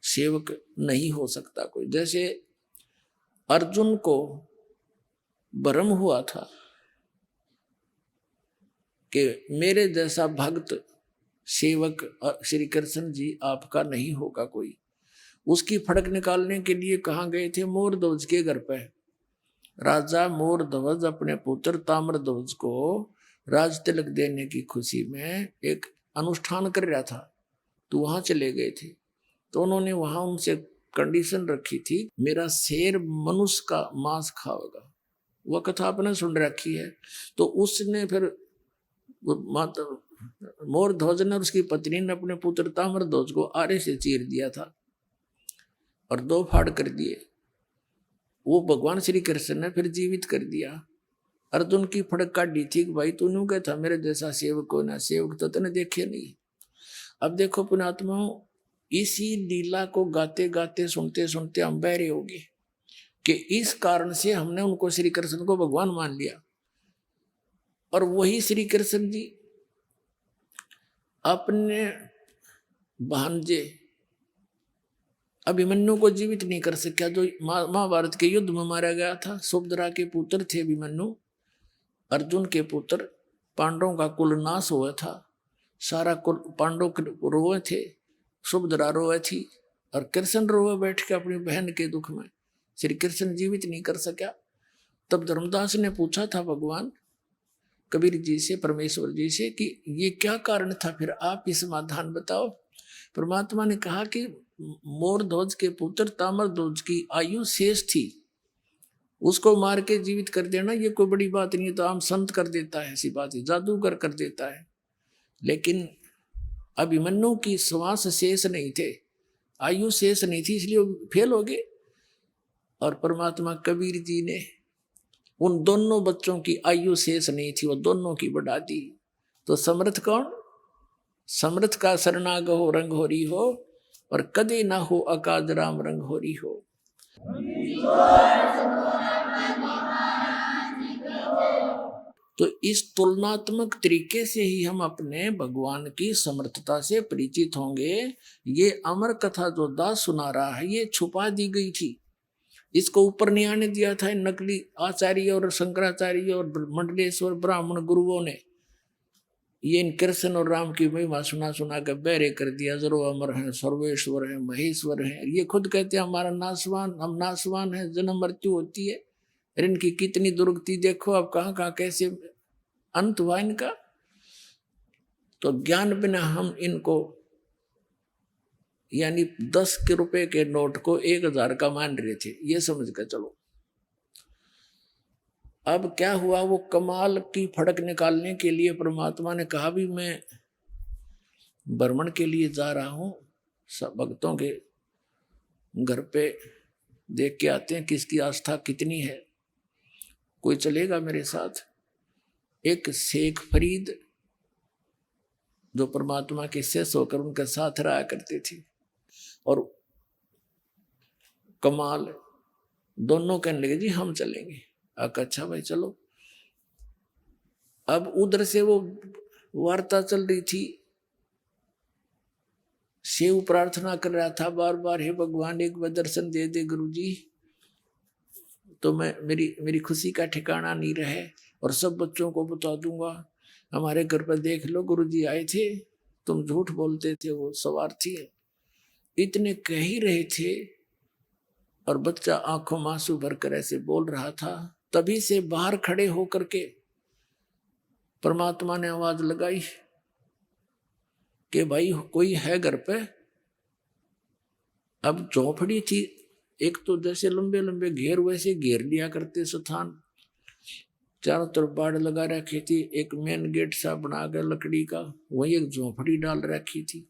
सेवक नहीं हो सकता कोई। जैसे अर्जुन को भ्रम हुआ था कि मेरे जैसा भक्त सेवक श्री कृष्ण जी आपका नहीं होगा कोई। उसकी फड़क निकालने के लिए कहाँ गए थे? मोरध्वज के घर पे। राजा मोरध्वज अपने पुत्र ताम्रध्वज को राज तिलक देने की खुशी में एक अनुष्ठान कर रहा था, तो वहां चले गए थे। तो उन्होंने वहां उनसे कंडीशन रखी थी, मेरा शेर मनुष्य का मांस खाएगा। वह कथा आपने सुन रखी है। तो उसने फिर माता मोरध्वज ने और उसकी पत्नी ने अपने पुत्र ताम्रध्वज को आरे से चीर दिया था और 2 फाड़ कर दिए। वो भगवान श्री कृष्ण ने फिर जीवित कर दिया। अर्जुन की फड़क काटी थी कि भाई तूने क्या था मेरे जैसा सेवक को ना, सेवक तो तूने देखे नहीं। अब देखो पुण्यात्माओं, इसी लीला को गाते गाते सुनते सुनते हम बहरे हो गए कि इस कारण से हमने उनको श्री कृष्ण को भगवान मान लिया। और वही श्री कृष्ण जी अपने भांजे अभिमन्यु को जीवित नहीं कर सका, जो महाभारत के युद्ध में मारा गया था। सुभद्रा के पुत्र थे अभिमन्यु, अर्जुन के पुत्र। पांडवों का कुल नाश हुआ था, सारा कुल पांडव रोए थे, सुभद्रा रोए थी और कृष्ण रोए बैठ के अपनी बहन के दुख में। श्री कृष्ण जीवित नहीं कर सका। तब धर्मदास ने पूछा था भगवान कबीर जी से, परमेश्वर जी से, कि ये क्या कारण था, फिर आप ही समाधान बताओ। परमात्मा ने कहा कि मोरध्वज के पुत्र ताम्रध्वज की आयु शेष थी, उसको मार के जीवित कर देना ये कोई बड़ी बात नहीं, तो आम संत कर देता है, ऐसी बात है, जादूगर कर देता है। लेकिन अभिमन्यु की श्वास शेष नहीं थे, आयु शेष नहीं थी, इसलिए फेल हो गए। और परमात्मा कबीर जी ने उन दोनों बच्चों की आयु शेष नहीं थी, वो दोनों की बढ़ा दी। तो समर्थ कौन? समर्थ का शरणाग हो रंग होरी हो, और कदे ना हो अकाज राम रंग होरी हो। तो इस तुलनात्मक तरीके से ही हम अपने भगवान की समर्थता से परिचित होंगे। ये अमर कथा जो दास सुना रहा है, ये छुपा दी गई थी, इसको ऊपर नहीं आने दिया था इन नकली आचार्य और शंकराचार्य और मंडलेश्वर ब्राह्मण गुरुओं ने। ये इन कृष्ण और राम की महिमा सुना सुना कर बहरे कर दिया, जरो अमर है, सर्वेश्वर है, महेश्वर है। ये खुद कहते हैं हमारा नासवान, हम नासवान है, जन्म मृत्यु होती है। इनकी कितनी दुर्गति देखो, अब कहाँ कहाँ कैसे अंत हुआ इनका। तो ज्ञान बिना हम इनको यानी 10 के रुपए के नोट को 1000 का मान रहे थे, ये समझ कर चलो। अब क्या हुआ, वो कमाल की फड़क निकालने के लिए परमात्मा ने कहा भी मैं भ्रमण के लिए जा रहा हूं, सब भक्तों के घर पे देख के आते हैं किसकी आस्था कितनी है, कोई चलेगा मेरे साथ। एक शेख फरीद जो परमात्मा के शिष्य होकर उनके साथ रहा करते थे, और कमाल दोनों कहने लगे जी हम चलेंगे। अच्छा भाई चलो। अब उधर से वो वार्ता चल रही थी, शिव प्रार्थना कर रहा था बार बार, हे भगवान एक बार दर्शन दे दे गुरुजी, तो मैं मेरी खुशी का ठिकाना नहीं रहे और सब बच्चों को बता दूंगा। हमारे घर पर देख लो गुरुजी आए थे, तुम झूठ बोलते थे, वो स्वार्थी है। इतने कह ही रहे थे और बच्चा आंखों में आंसू भरकर ऐसे बोल रहा था। तभी से बाहर खड़े होकर के परमात्मा ने आवाज लगाई कि भाई कोई है घर पे। अब झोपड़ी थी, एक तो जैसे लंबे लंबे घेर वैसे घेर लिया करते स्थान, चारों तरफ बाड़ लगा रखी थी, एक मेन गेट सा बना कर लकड़ी का, वही एक झोपड़ी डाल रखी थी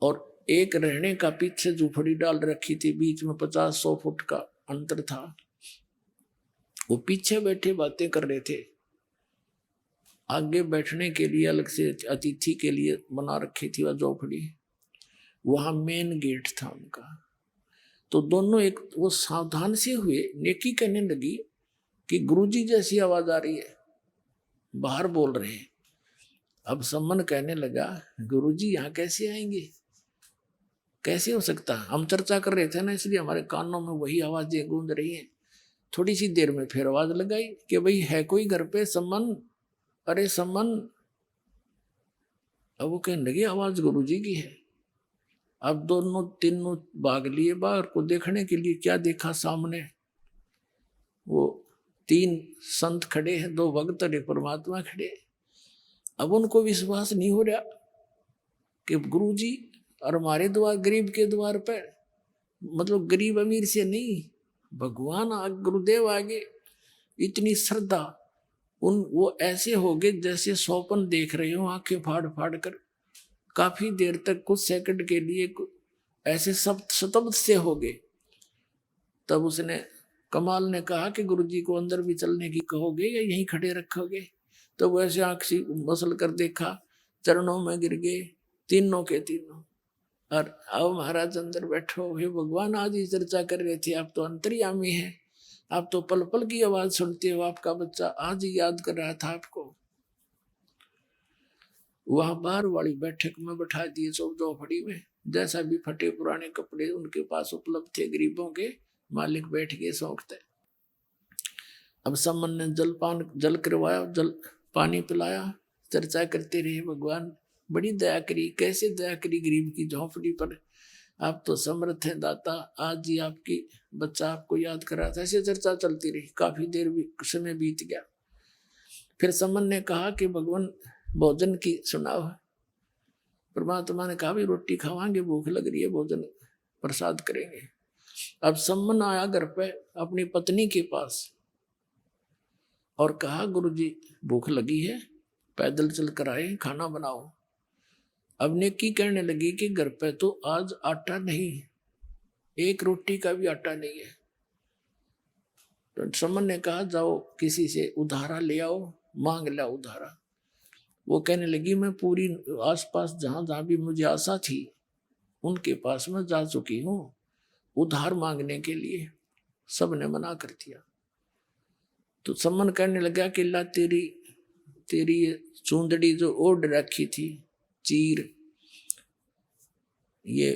और एक रहने का पीछे झोपड़ी डाल रखी थी, बीच में 50-100 फुट का अंतर था। वो पीछे बैठे बातें कर रहे थे, आगे बैठने के लिए अलग से अतिथि के लिए बना रखी थी वह झोपड़ी, वहां मेन गेट था उनका। तो दोनों एक वो सावधान से हुए, नेकी कहने लगी कि गुरुजी जैसी आवाज आ रही है, बाहर बोल रहे हैं। अब सम्मन कहने लगा, गुरुजी यहाँ कैसे आएंगे, कैसे हो सकता। हम चर्चा कर रहे थे ना, इसलिए हमारे कानों में वही आवाजें गूंज रही हैं। थोड़ी सी देर में फिर आवाज लगाई कि भाई है कोई घर पे सम्मन, अरे सम्मन। अब वो कहने लगे आवाज गुरुजी की है। अब दोनों तीनों भाग लिए बाहर को देखने के लिए। क्या देखा सामने, वो 3 संत खड़े हैं, 2 भक्त और 1 परमात्मा खड़े। अब उनको विश्वास नहीं हो रहा कि गुरुजी और हमारे द्वार, गरीब के द्वार पे, मतलब गरीब अमीर से नहीं, भगवान गुरुदेव आगे इतनी श्रद्धा। वो ऐसे हो गए जैसे स्वप्न देख रहे हो, आंखें फाड़ फाड़ कर। काफी देर तक, कुछ सेकंड के लिए ऐसे सब स्तब्ध से हो गए। तब उसने, कमाल ने कहा कि गुरुजी को अंदर भी चलने की कहोगे या यहीं खड़े रखोगे। तो वो ऐसे आंख सी मसल कर देखा, चरणों में गिर गए तीनों के तीनों। और अब महाराज अंदर बैठो, हे भगवान आज ही चर्चा कर रहे थे, आप तो अंतर्यामी हैं, आप तो पल पल की आवाज सुनते हो, आपका बच्चा आज ही याद कर रहा था आपको। वहां बाहर वाली बैठक में बैठा दिए, सब चौपड़ी में, जैसा भी फटे पुराने कपड़े उनके पास उपलब्ध थे गरीबों के, मालिक बैठ गए सौंकते। अब सम्मन ने जल करवाया, जल पानी पिलाया, चर्चा करते रहे। भगवान बड़ी दया करी, कैसे दया करी गरीब की झोंपड़ी पर, आप तो समर्थ हैं दाता, आज ही आपकी बच्चा आपको याद कर रहा था। ऐसे चर्चा चलती रही, काफी देर भी समय बीत गया। फिर सम्मन ने कहा कि भगवान भोजन की सुनाओ। परमात्मा ने कहा भी रोटी खावांगे, भूख लग रही है, भोजन प्रसाद करेंगे। अब सम्मन आया घर पे अपनी पत्नी के पास और कहा गुरुजी भूख लगी है, पैदल चल कर आए, खाना बनाओ। अब नेकी कहने लगी कि घर पे तो आज आटा नहीं, 1 रोटी का भी आटा नहीं है। तो सम्मन ने कहा जाओ किसी से उधारा ले आओ, मांग ला उधारा। वो कहने लगी मैं पूरी आसपास जहां जहां भी मुझे आशा थी उनके पास में जा चुकी हूं उधार मांगने के लिए, सब ने मना कर दिया। तो सम्मन कहने लगा कि ला तेरी ये चूंदड़ी जो ओढ़ रखी थी, चीर, ये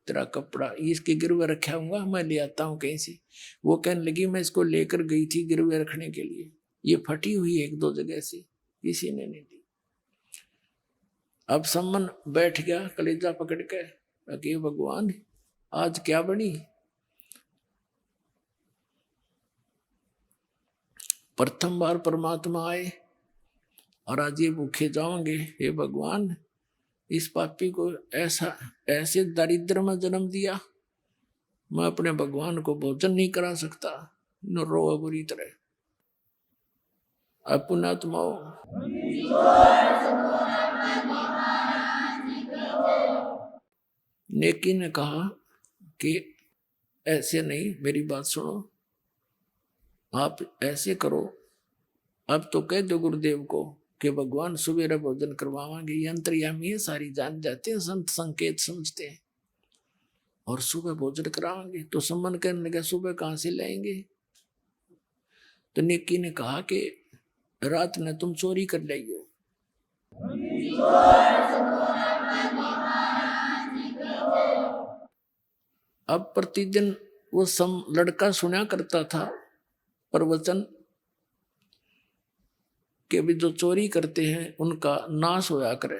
तेरा कपड़ा, इसके गिरवे रखा हूँ, मैं ले आता हूँ कहीं से। वो कहने लगी मैं इसको लेकर गई थी गिरवे रखने के लिए, ये फटी हुई 1-2 जगह से, किसी ने नहीं दी। अब सम्मन बैठ गया कलेजा पकड़ के, कि भगवान आज क्या बनी। प्रथम बार परमात्मा आए और आज ये भूखे जाओगे। हे भगवान इस पापी को ऐसे दारिद्र में जन्म दिया, मैं अपने भगवान को भोजन नहीं करा सकता। न रो बुरी तरह। पुण्यात्माओं, नेकी ने कहा कि ऐसे नहीं, मेरी बात सुनो, आप ऐसे करो, अब तो कह दो गुरुदेव को कि भगवान सुबह भोजन करवाएंगे, ये अंतर्यामी है, सारी जान जाते हैं, संत संकेत समझते हैं, और सुबह भोजन कराएंगे। तो सम्मन कहने लगा सुबह कहाँ से लाएंगे। तो नेकी ने कहा कि रात में तुम चोरी कर लाइयो। अब प्रतिदिन वो लड़का सुना करता था प्रवचन कि भी जो चोरी करते हैं उनका नाश होया करे।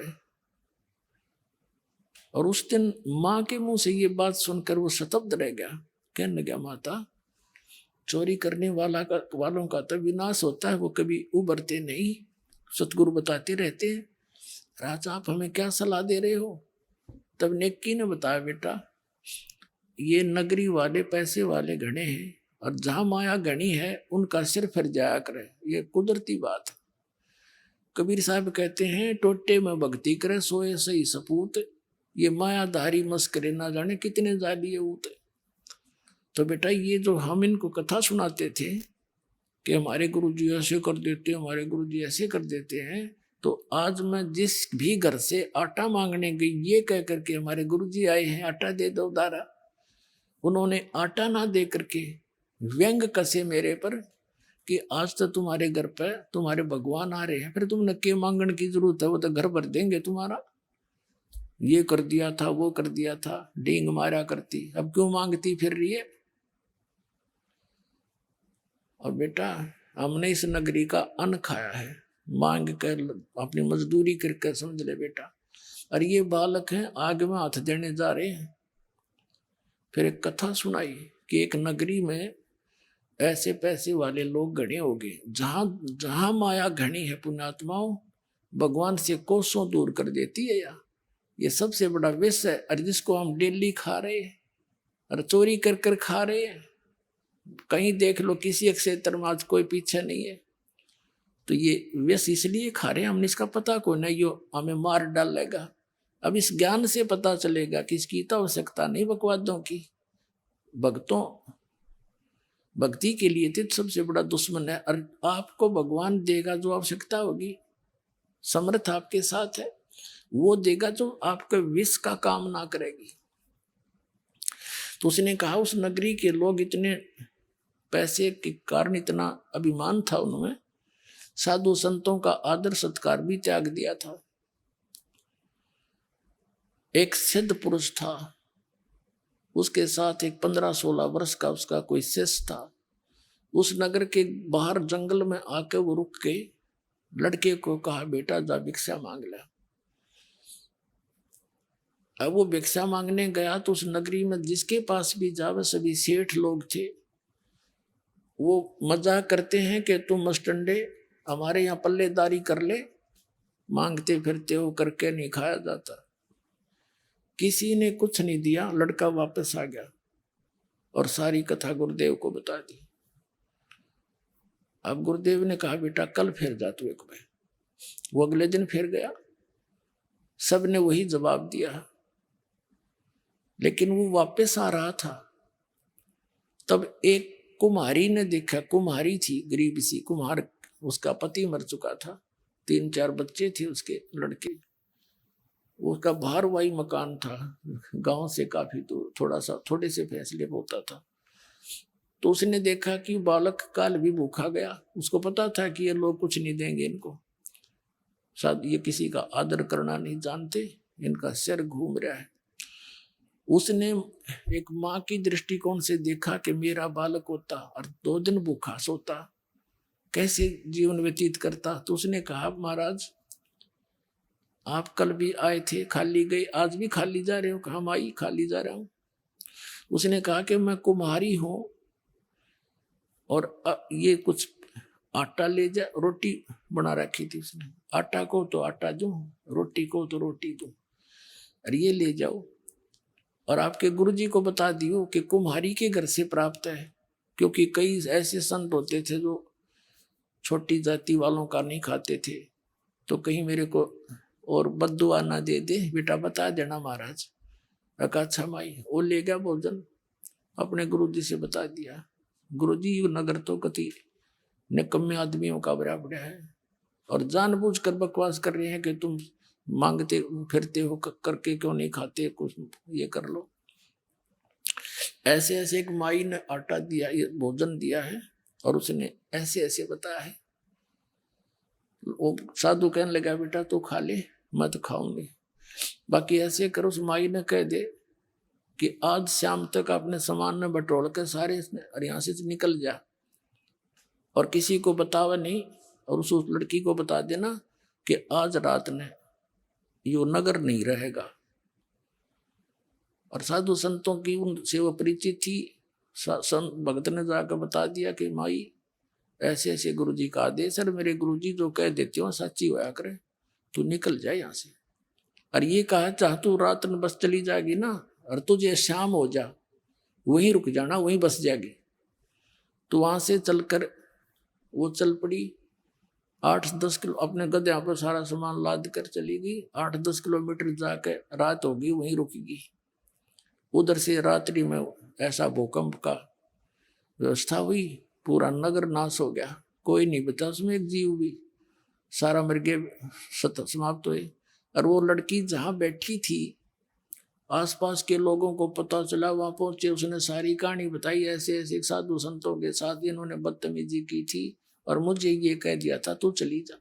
और उस दिन माँ के मुंह से ये बात सुनकर वो स्तब्ध रह गया। कहने लगा माता, चोरी करने वालों का तो विनाश होता है, वो कभी उभरते नहीं, सतगुरु बताते रहते हैं। राजा आप हमें क्या सलाह दे रहे हो। तब नेकी ने बताया बेटा ये नगरी वाले पैसे वाले घने हैं, और जहां माया घनी है उनका सिर फिर जाया करे, ये कुदरती बात है। कबीर साहब कहते हैं टोटे में भक्ति करे सोए सही सपूत, ये मायाधारी मस्करे ना जाने कितने जालिए ऊत। तो बेटा ये जो हम इनको कथा सुनाते थे कि हमारे गुरुजी ऐसे कर देते, हमारे गुरुजी ऐसे कर देते हैं, तो आज मैं जिस भी घर से आटा मांगने गई ये कह करके हमारे गुरुजी आए हैं आटा दे दो उधारा, उन्होंने आटा ना दे करके व्यंग कसे मेरे पर कि आज तो तुम्हारे घर पे तुम्हारे भगवान आ रहे हैं, फिर तुमने के मांगने की जरूरत है, वो तो घर भर देंगे तुम्हारा। ये कर दिया था, वो कर दिया था, डींग मारा करती, अब क्यों मांगती फिर रही है? और बेटा हमने इस नगरी का अन्न खाया है, मांग कर अपनी मजदूरी करके, समझ ले बेटा। और ये बालक हैं आग में हाथ देने जा रहे हैं। फिर एक कथा सुनाई कि एक नगरी में ऐसे पैसे वाले लोग घने हो गए, जहां जहां माया घनी है पुण्यात्माओं, भगवान से कोसों दूर कर देती है। या ये सबसे बड़ा विष है, और जिसको हम डेली खा रहे हैं और चोरी कर कर खा रहे हैं। कहीं देख लो किसी एक क्षेत्र में आज कोई पीछे नहीं है। तो ये विष इसलिए खा रहे हैं, हमने इसका पता कोई नहीं, यो हमें मार डालेगा। अब इस ज्ञान से पता चलेगा कि इसकी तो आवश्यकता नहीं बकवादों की। भक्तों भक्ति के लिए तो सबसे बड़ा दुश्मन है, और आपको भगवान देगा जो आवश्यकता होगी, समर्थ आपके साथ है, वो देगा जो आपके विष का काम ना करेगी। तो उसने कहा उस नगरी के लोग इतने पैसे के कारण इतना अभिमान था उनमें, साधु संतों का आदर सत्कार भी त्याग दिया था। एक सिद्ध पुरुष था, उसके साथ एक 15-16 वर्ष का उसका कोई शिष्य था। उस नगर के बाहर जंगल में आके वो रुक के लड़के को कहा, बेटा जा भिक्षा मांग ले। अब वो भिक्षा मांगने गया तो उस नगरी में जिसके पास भी जावे सभी सेठ लोग थे। वो मजाक करते हैं कि तुम मस्टंडे हमारे यहाँ पल्लेदारी कर ले, मांगते फिरते हो, करके नहीं खाया जाता। किसी ने कुछ नहीं दिया, लड़का वापस आ गया और सारी कथा गुरुदेव को बता दी। अब गुरुदेव ने कहा, बेटा कल फिर जा तू एक बार। वो अगले दिन फिर गया, सबने वही जवाब दिया, लेकिन वो वापस आ रहा था। तब एक कुम्हारी ने देखा, कुम्हारी थी गरीब सी कुम्हार, उसका पति मर चुका था, 3-4 बच्चे थे उसके लड़के। उसका भारवाही मकान था, गांव से काफी दूर, थोड़े से फैसले में होता था। तो उसने देखा कि बालक काल भी भूखा गया। उसको पता था कि ये लोग कुछ नहीं देंगे इनको, शायद ये किसी का आदर करना नहीं जानते, इनका सिर घूम रहा है। उसने एक माँ की दृष्टिकोण से देखा कि मेरा बालक होता और 2 दिन भूखा सोता, कैसे जीवन व्यतीत करता। तो उसने कहा, महाराज आप कल भी आए थे, खाली गए, आज भी खाली जा रहे हो? कहा, माई खाली जा रहा हूं। उसने कहा कि मैं कुम्हारी हूं और ये कुछ आटा ले जा, रोटी बना रखी थी उसने, आटा को तो आटा दूं, रोटी को तो रोटी दूं, और ये ले जाओ और आपके गुरुजी को बता दियो कि कुम्हारी के घर से प्राप्त है। क्योंकि कई ऐसे संत होते थे जो छोटी जाति वालों का नहीं खाते थे, तो कहीं मेरे को और बद्दुआ ना दे दे, बेटा बता देना महाराज। रखा, अच्छा माई। वो ले गया भोजन, अपने गुरुजी से बता दिया। गुरुजी नगर तो कति निकम्मे आदमियों का बराबर है, और जानबूझकर बकवास कर रहे हैं कि तुम मांगते फिरते हो, करके क्यों नहीं खाते, कुछ ये कर लो। ऐसे ऐसे एक माई ने आटा दिया, ये भोजन दिया है, और उसने ऐसे ऐसे बताया है। वो साधु कहने लगा, बेटा तू खा ले, मैं तो खाऊंगी, बाकी ऐसे कर। उस माई ने कह दे कि आज शाम तक अपने सामान में बटोर के सारे यहाँ से निकल जा, और किसी को बतावा नहीं। और उस लड़की को बता देना कि आज रात ने यो नगर नहीं रहेगा। और साधु संतों की उनसे वो परिचित थी। संत भगत ने जाकर बता दिया कि माई ऐसे ऐसे गुरुजी का आदेश है, मेरे गुरुजी जो कह देते हो सच्ची होया करे, तू निकल जाए यहाँ से। और ये कहा, चाह तू रात में बस चली जाएगी ना, और तुझे शाम हो जा, वहीं रुक जाना, वहीं बस जाएगी। तो वहां से चलकर वो चल पड़ी। 8-10 किलो अपने गधे पर सारा सामान लाद कर चली गई। 8-10 किलोमीटर जाकर रात होगी, वहीं रुकेगी। उधर से रात्रि में ऐसा भूकंप का व्यवस्था हुई, पूरा नगर नाश हो गया, कोई नहीं बचा उसमें एक जीव भी, सारा मर गए, समाप्त हुए। और वो लड़की जहां बैठी थी आसपास के लोगों को पता चला, वहां पहुंचे, उसने सारी कहानी बताई, ऐसे ऐसे साधु संतों के साथ इन्होंने बदतमीजी की थी और मुझे ये कह दिया था तू चली जा।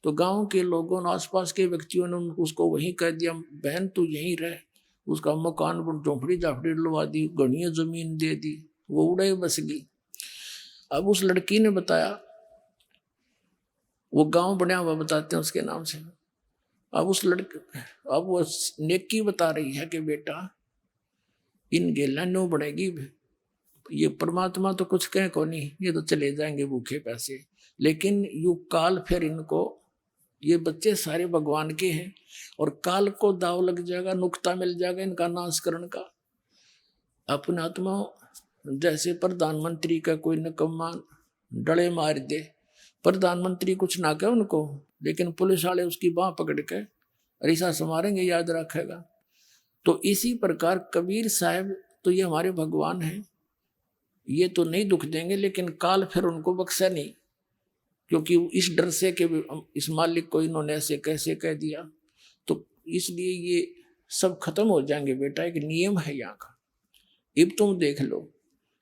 तो गांव के लोगों ने, आसपास के व्यक्तियों ने उसको वहीं कह दिया, बहन तू यहीं रह। उसका मकान झोंपड़ी झापड़ी डलवा दी, गणिया जमीन दे दी, वो उड़े बस गई। अब उस लड़की ने बताया, वो गांव बना हुआ बताते हैं उसके नाम से। अब उस लड़के, अब वो नेकी बता रही है कि बेटा इन गेला नो बनेगी, ये परमात्मा तो कुछ कह को नहीं, ये तो चले जाएंगे भूखे पैसे, लेकिन यू काल फिर इनको, ये बच्चे सारे भगवान के हैं और काल को दाव लग जाएगा, नुक्ता मिल जाएगा इनका नाश करने का। अपने आत्मा जैसे प्रधानमंत्री का कोई निकम्मा डले मार दे, प्रधानमंत्री कुछ ना कहे उनको, लेकिन पुलिस वाले उसकी बाह पकड़ के रिसा संवारेंगे, याद रखेगा। तो इसी प्रकार कबीर साहब तो ये हमारे भगवान हैं, ये तो नहीं दुख देंगे, लेकिन काल फिर उनको बख्शा नहीं, क्योंकि इस डर से कि इस मालिक को इन्होंने ऐसे कैसे कह दिया, तो इसलिए ये सब खत्म हो जाएंगे बेटा, एक नियम है यहाँ का, अब तुम देख लो।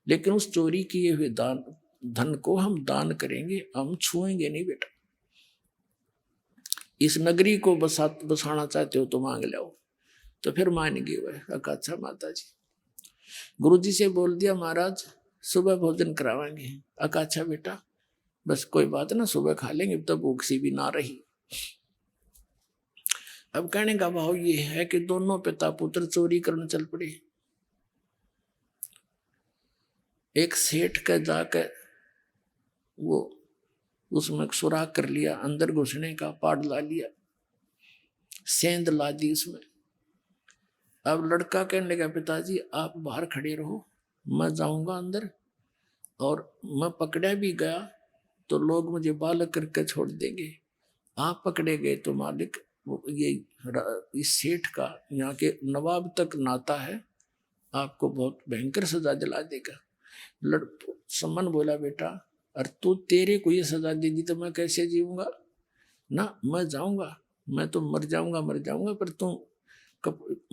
लेकिन उस चोरी किए हुए धन को हम दान करेंगे, हम छुएंगे नहीं बेटा। इस नगरी को बसाना चाहते हो तो मांग लो। तो फिर मान गए वह। अच्छा माता जी, गुरु जी से बोल दिया महाराज सुबह भोजन करावाएंगे। अच्छा बेटा बस कोई बात ना, सुबह खा लेंगे, तो भूख सी भी ना रही। अब कहने का भाव ये है कि दोनों पिता पुत्र चोरी करने चल पड़े। एक सेठ का जाकर वो उसमें सुराख कर लिया, अंदर घुसने का पाड़ ला लिया, सेंध ला दी उसमें। अब लड़का कहने लगा पिताजी आप बाहर खड़े रहो, मैं जाऊंगा अंदर, और मैं पकड़ा भी गया तो लोग मुझे बालक करके छोड़ देंगे, आप पकड़े गए तो मालिक ये इस सेठ का यहाँ के नवाब तक नाता है, आपको बहुत भयंकर सजा दिला देगा। सम्मन बोला बेटा और तू तेरे को ये सजा दे दी तो मैं कैसे जीऊंगा ना, मैं जाऊंगा, मैं तो मर जाऊंगा, पर तुम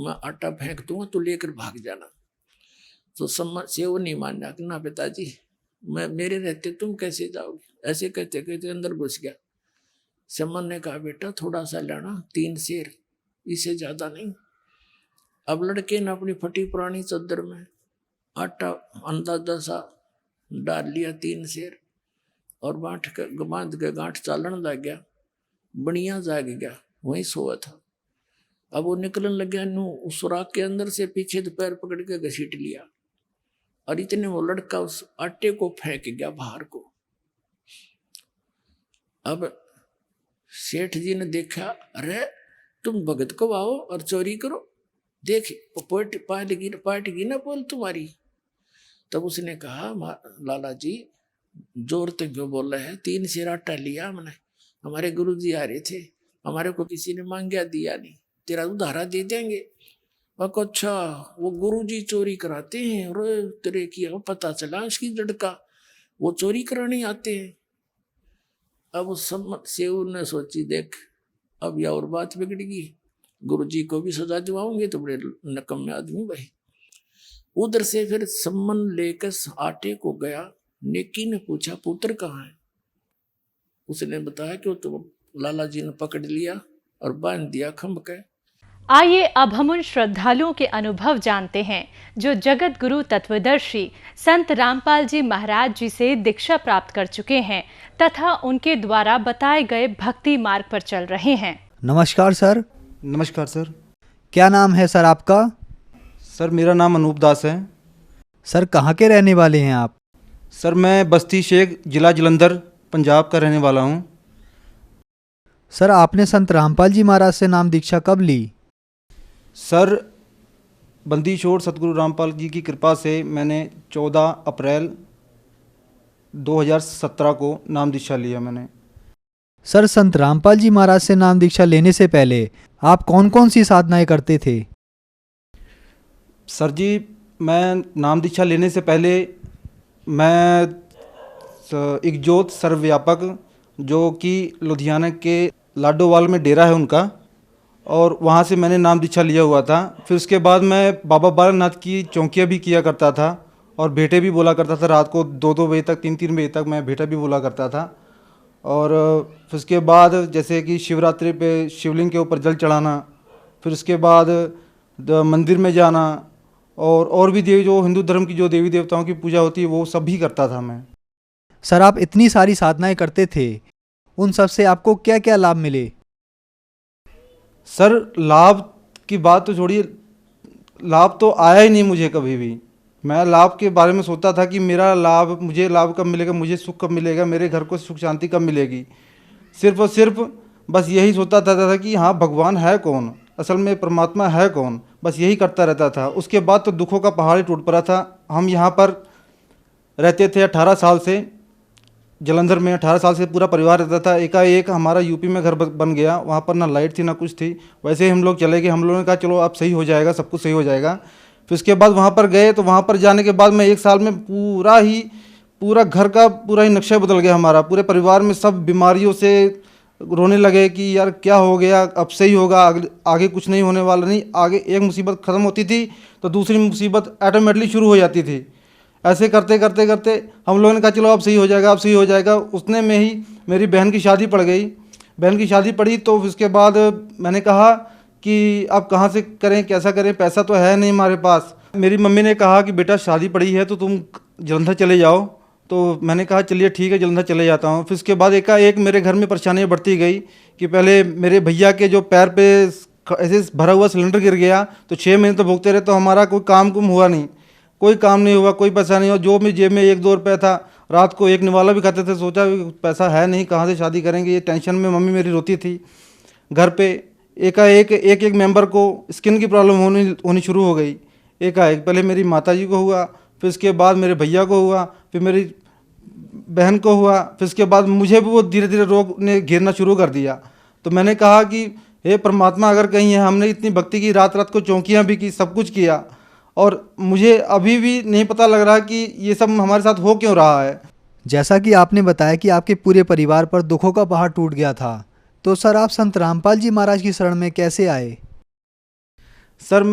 मैं आटा फेंक दूंगा तो लेकर भाग जाना। तो सम्मन से वो नहीं मानना कि ना पिताजी मैं मेरे रहते तुम कैसे जाओगे, ऐसे कहते कहते अंदर घुस गया। सम्मन ने कहा बेटा थोड़ा सा लेना, 3 शेर, इससे ज्यादा नहीं। अब लड़के ने अपनी फटी पुरानी चादर में आटा अंदाजा सा डाल लिया, 3 शेर, और बांध के गांठ चालन लग गया, बढ़िया जाग गया, वहीं सोया था। अब वो निकलने लग गया, उस सुराख के अंदर से पीछे पैर पकड़ के घसीट लिया, और इतने वो लड़का उस आटे को फेंक गया बाहर को। अब सेठ जी ने देखा, अरे तुम भगत को आओ और चोरी करो, देख पाटेगी ना बोल तुम्हारी। तब उसने कहा लाला जी जोर तक क्यों बोल रहे हैं, 3 शेर आटा लिया मैंने, हमारे गुरुजी आ रहे थे, हमारे को किसी ने मांगा दिया नहीं, तेरा उधारा दे देंगे। अच्छा वो गुरुजी चोरी कराते हैं, रोए तेरे की पता चला इसकी जड़ का, वो चोरी कराने आते हैं। अब सब से ने सोची देख अब यह और बात बिगड़ेगी, गुरुजी को भी सजा दिवाओगे तो बड़े नकम्मे आदमी भाई। उधर से फिर सम्मन लेकर आटे को गया। नेकी ने पूछा पुत्र कहाँ है, उसने बताया कि वो तो लाला जी ने पकड़ लिया और बांध दिया खंभ के। आइए अब हम उन श्रद्धालुओं के अनुभव जानते हैं जो जगत गुरु तत्वदर्शी संत रामपाल जी महाराज जी से दीक्षा प्राप्त कर चुके हैं तथा उनके द्वारा बताए गए भक्ति मार्ग पर चल रहे हैं। नमस्कार सर। नमस्कार सर। क्या नाम है सर आपका? सर मेरा नाम अनूप दास है। सर कहाँ के रहने वाले हैं आप? सर मैं बस्ती शेख, जिला जलंधर, पंजाब का रहने वाला हूँ। सर आपने संत रामपाल जी महाराज से नाम दीक्षा कब ली? सर बंदी छोड़ सतगुरु रामपाल जी की कृपा से मैंने 14 अप्रैल 2017 को नाम दीक्षा लिया मैंने। सर संत रामपाल जी महाराज से नाम दीक्षा लेने से पहले आप कौन कौन सी साधनाएं करते थे? सर जी मैं नाम दीक्षा लेने से पहले मैं एक ज्योत सर्वव्यापक जो कि लुधियाना के लाडोवाल में डेरा है उनका, और वहाँ से मैंने नाम दीक्षा लिया हुआ था। फिर उसके बाद मैं बाबा बालानाथ की चौकियाँ भी किया करता था और भेंटे भी बोला करता था। रात को 2-2 बजे तक 3-3 बजे तक मैं भेंटा भी बोला करता था। और फिर उसके बाद जैसे कि शिवरात्रि पे शिवलिंग के ऊपर जल चढ़ाना, फिर उसके बाद मंदिर में जाना और भी देवी जो हिंदू धर्म की जो देवी देवताओं की पूजा होती है वो सब भी करता था मैं। सर आप इतनी सारी साधनाएं करते थे, उन सब से आपको क्या क्या लाभ मिले? सर लाभ की बात तो छोड़िए, लाभ तो आया ही नहीं मुझे कभी भी। मैं लाभ के बारे में सोचता था कि मेरा लाभ, मुझे लाभ कब मिलेगा, मुझे सुख कब मिलेगा, मेरे घर को सुख शांति कब मिलेगी। सिर्फ और सिर्फ बस यही सोचता था कि हाँ भगवान है कौन, असल में परमात्मा है कौन, बस यही करता रहता था। उसके बाद तो दुखों का पहाड़ ही टूट पड़ा था। हम यहाँ पर रहते थे 18 साल से, जलंधर में 18 साल से पूरा परिवार रहता था। एकाएक हमारा यूपी में घर बन गया, वहाँ पर ना लाइट थी ना कुछ थी। वैसे ही हम लोग चले गए। हम लोगों ने कहा चलो अब सही हो जाएगा, सब कुछ सही हो जाएगा। फिर उसके बाद वहाँ पर गए तो वहाँ पर जाने के बाद मैं 1 साल में पूरा घर का पूरा ही नक्शा बदल गया हमारा। पूरे परिवार में सब बीमारियों से रोने लगे कि यार क्या हो गया, अब सही होगा, आगे कुछ नहीं होने वाला। नहीं, आगे एक मुसीबत ख़त्म होती थी तो दूसरी मुसीबत ऑटोमेटिकली शुरू हो जाती थी। ऐसे करते करते करते हम लोगों ने कहा चलो अब सही हो जाएगा, अब सही हो जाएगा। उतने में ही मेरी बहन की शादी पड़ गई। बहन की शादी पड़ी तो उसके बाद मैंने कहा कि अब कहाँ से करें, कैसा करें, पैसा तो है नहीं हमारे पास। मेरी मम्मी ने कहा कि बेटा शादी पड़ी है तो तुम जलंधर चले जाओ। तो मैंने कहा चलिए ठीक है, जलंधर चले जाता हूँ। फिर उसके बाद एकाएक मेरे घर में परेशानियाँ बढ़ती गई कि पहले मेरे भैया के जो पैर पे ऐसे भरा हुआ सिलेंडर गिर गया तो 6 महीने तो भोगते रहे, तो हमारा कोई काम कुम हुआ नहीं, कोई काम नहीं हुआ, कोई पैसा नहीं हुआ। जो भी जेब में 1-2 रुपये था, रात को एक निवाला भी खाते थे। सोचा पैसा है नहीं, कहाँ से शादी करेंगे, ये टेंशन में मम्मी मेरी रोती थी। घर पे एकाएक एक मेंबर को स्किन की प्रॉब्लम होनी शुरू हो गई एकाएक। पहले मेरी माताजी को हुआ, फिर उसके बाद मेरे भैया को हुआ, फिर मेरी बहन को हुआ, फिर उसके बाद मुझे भी वो धीरे धीरे रोग ने घेरना शुरू कर दिया। तो मैंने कहा कि हे परमात्मा, अगर कहीं है, हमने इतनी भक्ति की, रात रात को चौकियाँ भी की, सब कुछ किया, और मुझे अभी भी नहीं पता लग रहा कि ये सब हमारे साथ हो क्यों रहा है। जैसा कि आपने बताया कि आपके पूरे परिवार पर दुखों का पहाड़ टूट गया था, तो सर आप संत रामपाल जी महाराज की शरण में कैसे आए? सर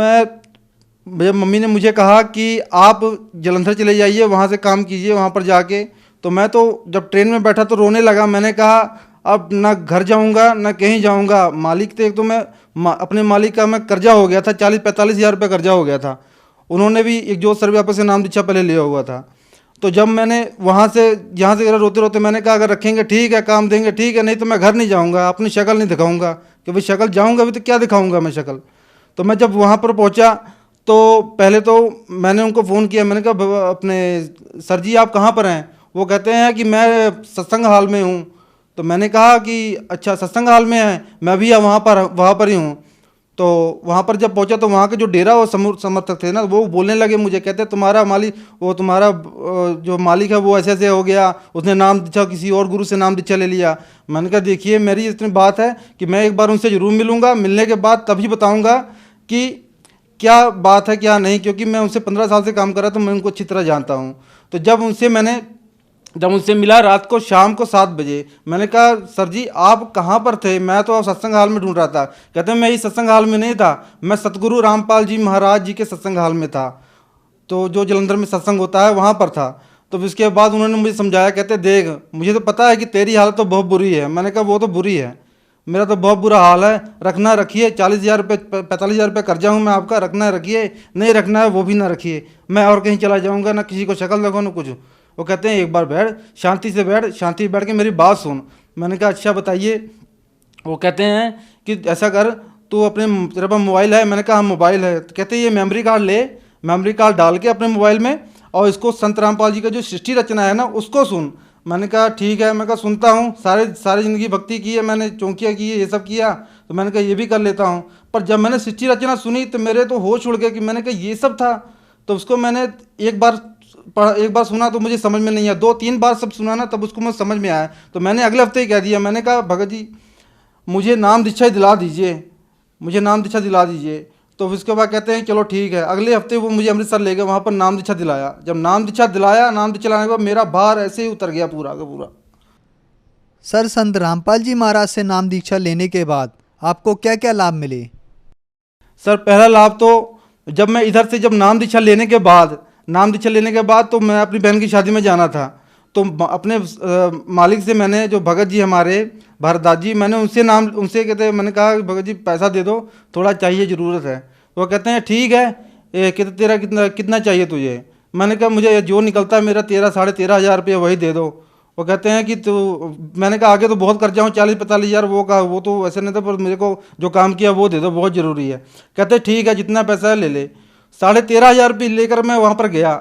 जब मम्मी ने मुझे कहा कि आप जलंधर चले जाइए, वहाँ से काम कीजिए वहाँ पर जाके, तो मैं तो जब ट्रेन में बैठा तो रोने लगा। मैंने कहा अब ना घर जाऊँगा ना कहीं जाऊँगा। मालिक थे, एक तो मैं अपने मालिक का मैं कर्जा हो गया था, 40-45 हज़ार रुपये कर्जा हो गया था। उन्होंने भी एक जोत सर्वे आपस से नाम दीक्षा पहले लिया हुआ था। तो जब मैंने वहाँ से यहाँ से रोते रोते मैंने कहा अगर रखेंगे ठीक है, काम देंगे ठीक है, नहीं तो मैं घर नहीं जाऊँगा, अपनी शक्ल नहीं दिखाऊँगा। कि भाई शक्ल जाऊँगा भी तो क्या दिखाऊँगा मैं शक्ल। तो मैं जब वहाँ पर पहुँचा तो पहले तो मैंने उनको फ़ोन किया। मैंने कहा अपने सर जी आप कहाँ पर हैं? वो कहते हैं कि मैं सत्संग हाल में हूँ। तो मैंने कहा कि अच्छा सत्संग हाल में है, मैं भी वहाँ पर ही हूँ। तो वहाँ पर जब पहुँचा तो वहाँ के जो डेरा और समर्थक थे ना, वो बोलने लगे मुझे, कहते तुम्हारा जो मालिक है वो ऐसे ऐसे हो गया, उसने नाम दीक्षा किसी और गुरु से नाम दीक्षा ले लिया। मैंने कहा देखिए मेरी इतनी बात है कि मैं एक बार उनसे ज़रूर मिलूँगा, मिलने के बाद तभी बताऊँगा कि क्या बात है क्या नहीं, क्योंकि मैं उनसे 15 साल से काम कर रहा तो मैं उनको अच्छी तरह जानता हूँ। तो जब उनसे मिला रात को, शाम को 7 बजे, मैंने कहा सर जी आप कहाँ पर थे? मैं तो सत्संग हाल में ढूंढ रहा था। कहते हैं मैं इस सत्संग हाल में नहीं था, मैं सतगुरु रामपाल जी महाराज जी के सत्संग हाल में था, तो जो जलंधर में सत्संग होता है वहाँ पर था। तो उसके बाद उन्होंने मुझे समझाया, कहते देख मुझे तो पता है कि तेरी हालत तो बहुत बुरी है। मैंने कहा वो तो बुरी है, मेरा तो बहुत बुरा हाल है, रखना रखिए, 40,000 रुपये 45,000 रुपये कर्जा हूँ मैं आपका, रखना रखिए, नहीं रखना है वो भी ना रखिए, मैं और कहीं चला जाऊँगा, ना किसी को शक्ल देखो ना कुछ। वो कहते हैं एक बार बैठ, शांति से बैठ, शांति से बैठ के मेरी बात सुन। मैंने कहा अच्छा बताइए। वो कहते हैं कि ऐसा कर तू तेरे पास मोबाइल है? मैंने कहा हाँ मोबाइल है। तो कहते हैं ये मेमोरी कार्ड ले, मेमोरी कार्ड डाल के अपने मोबाइल में, और इसको संत रामपाल जी का जो सृष्टि रचना है ना उसको सुन। मैंने कहा ठीक है, मैं कहा सुनता हूँ, सारी ज़िंदगी भक्ति की है मैंने, चौकियाँ की है, ये सब किया, तो मैंने कहा ये भी कर लेता हूँ। पर जब मैंने सृष्टि रचना सुनी तो मेरे तो होश उड़ गए कि मैंने कहा ये सब था। तो उसको मैंने एक बार सुना तो मुझे समझ में नहीं आया, 2-3 बार सब सुना ना तब उसको मुझे समझ में आया। तो मैंने अगले हफ्ते ही कह दिया, मैंने कहा भगत जी मुझे नाम दीक्षा दिला दीजिए, मुझे नाम दीक्षा दिला दीजिए। तो उसके बाद कहते हैं चलो ठीक है। अगले हफ्ते वो मुझे अमृतसर ले गए, वहाँ पर नाम दीक्षा दिलाया। जब नाम दीक्षा दिलाया, नाम दीक्षा लाने के बाद मेरा भार ऐसे ही उतर गया पूरा का पूरा। सर संत रामपाल जी महाराज से नाम दीक्षा लेने के बाद आपको क्या क्या लाभ मिले? सर पहला लाभ तो जब मैं इधर से नाम दीक्षा लेने के बाद तो मैं अपनी बहन की शादी में जाना था, तो अपने मालिक से मैंने, जो भगत जी हमारे भारतदास जी, मैंने उनसे कहते, मैंने कहा भगत जी पैसा दे दो, थोड़ा चाहिए, ज़रूरत है। तो वो कहते हैं ठीक है, कहते तेरा कितना चाहिए तुझे? मैंने कहा मुझे जो निकलता है मेरा 13-13,500 रुपये वही दे दो। वो कहते हैं कि मैंने कहा आगे तो बहुत कर्जा हूँ, 40-45 हज़ार, वो तो वैसे नहीं था, पर मेरे को जो काम किया वो दे दो, बहुत ज़रूरी है। कहते ठीक है, जितना पैसा है ले ले। 13,500 रुपये लेकर मैं वहाँ पर गया।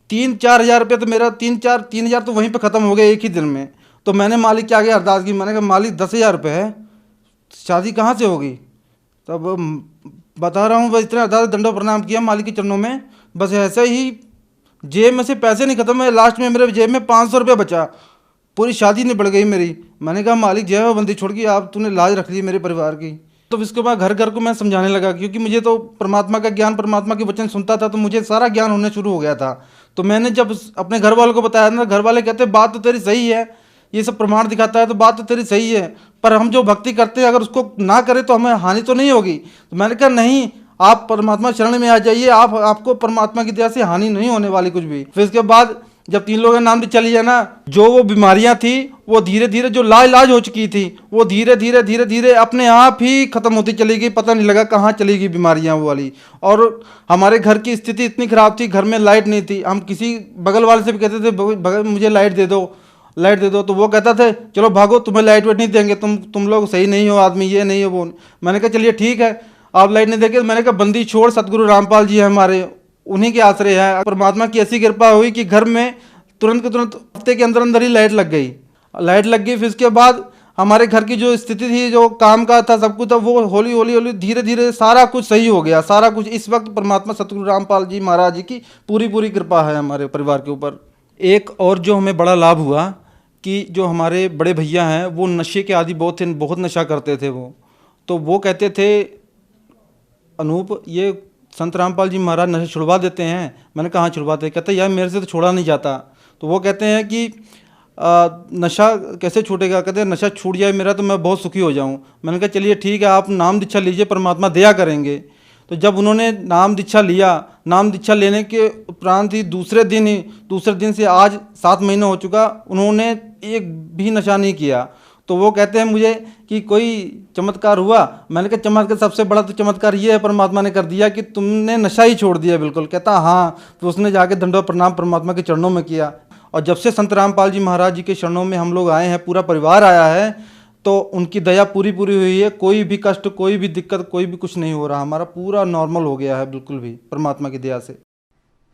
3-4 हज़ार रुपये तो मेरा 3,000 तो वहीं पे ख़त्म हो गया एक ही दिन में। तो मैंने मालिक के आगे अरदास की, मैंने कहा मालिक 10,000 रुपये है, शादी कहाँ से होगी? तब बता रहा हूँ, बस इतना अरदास दंडो प्रणाम किया मालिक के चरणों में। बस ऐसे ही जेब में से पैसे नहीं ख़त्म हुए, लास्ट में मेरे जेब में 500 रुपये बचा, पूरी शादी नहीं बढ़ गई मेरी। मैंने कहा मालिक जय हो बंदी छोड़ के, आप तूने लाज रख ली मेरे परिवार की। तो इसके बाद घर घर को मैं समझाने लगा, क्योंकि मुझे तो परमात्मा का ज्ञान, परमात्मा के वचन सुनता था, तो मुझे सारा ज्ञान होने शुरू हो गया था। तो मैंने जब अपने घर वालों को बताया ना, घर वाले कहते बात तो तेरी सही है, ये सब प्रमाण दिखाता है, तो बात तो तेरी सही है, पर हम जो भक्ति करते हैं अगर उसको ना करें तो हमें हानि तो नहीं होगी। तो मैंने कहा नहीं, आप परमात्मा शरण में आ जाइए, आपको परमात्मा की दया से हानि नहीं होने वाली कुछ भी। फिर इसके बाद जब 3 लोगों ने नाम दीक्षा लिया ना, जो वो बीमारियां थी वो धीरे धीरे, जो लाइलाज हो चुकी थी, वो धीरे धीरे अपने आप ही खत्म होती चली गई। पता नहीं लगा कहाँ चली गई बीमारियां वो वाली। और हमारे घर की स्थिति इतनी खराब थी, घर में लाइट नहीं थी। हम किसी बगल वाले से भी कहते थे बगल मुझे लाइट दे दो, तो वो कहता थे चलो भागो, तुम्हें लाइट वेट नहीं देंगे, तुम लोग सही नहीं हो आदमी, ये नहीं हो वो। मैंने कहा चलिए ठीक है, आप लाइट नहीं देंगे। मैंने कहा बंदी छोड़, सतगुरु रामपाल जी है हमारे, उन्हीं के आश्रय है। परमात्मा की ऐसी कृपा हुई कि घर में तुरंत हफ्ते के अंदर ही लाइट लग गई। फिर इसके बाद हमारे घर की जो स्थिति थी, जो काम का था, सब कुछ था, वो हौली धीरे धीरे सारा कुछ सही हो गया। सारा कुछ इस वक्त परमात्मा सतगुरु रामपाल जी महाराज जी की पूरी कृपा है हमारे परिवार के ऊपर। एक और जो हमें बड़ा लाभ हुआ कि जो हमारे बड़े भैया हैं वो नशे के आदि बहुत थे, बहुत नशा करते थे वो। तो वो कहते थे अनूप, ये संत रामपाल जी महाराज नशा छुड़वा देते हैं। मैंने कहा हाँ छुड़वाते। कहते यार मेरे से तो छोड़ा नहीं जाता। तो वो कहते हैं कि नशा कैसे छूटेगा? कहते हैं नशा छूट जाए मेरा तो मैं बहुत सुखी हो जाऊं। मैंने कहा चलिए ठीक है, आप नाम दीक्षा लीजिए, परमात्मा दया करेंगे। तो जब उन्होंने नाम दीक्षा लिया, नाम दीक्षा लेने के उपरांत ही दूसरे दिन से आज 7 महीने हो चुका, उन्होंने एक भी नशा नहीं किया। तो वो कहते हैं मुझे कि कोई चमत्कार हुआ? मैंने कहा चमत्कार, सबसे बड़ा तो चमत्कार ये है परमात्मा ने कर दिया कि तुमने नशा ही छोड़ दिया बिल्कुल। कहता हाँ। तो उसने जाके दंडवत प्रणाम परमात्मा के चरणों में किया। और जब से संत रामपाल जी महाराज जी के चरणों में हम लोग आए हैं, पूरा परिवार आया है, तो उनकी दया पूरी हुई है। कोई भी कष्ट, कोई भी दिक्कत, कोई भी कुछ नहीं हो रहा, हमारा पूरा नॉर्मल हो गया है बिल्कुल भी परमात्मा की दया से।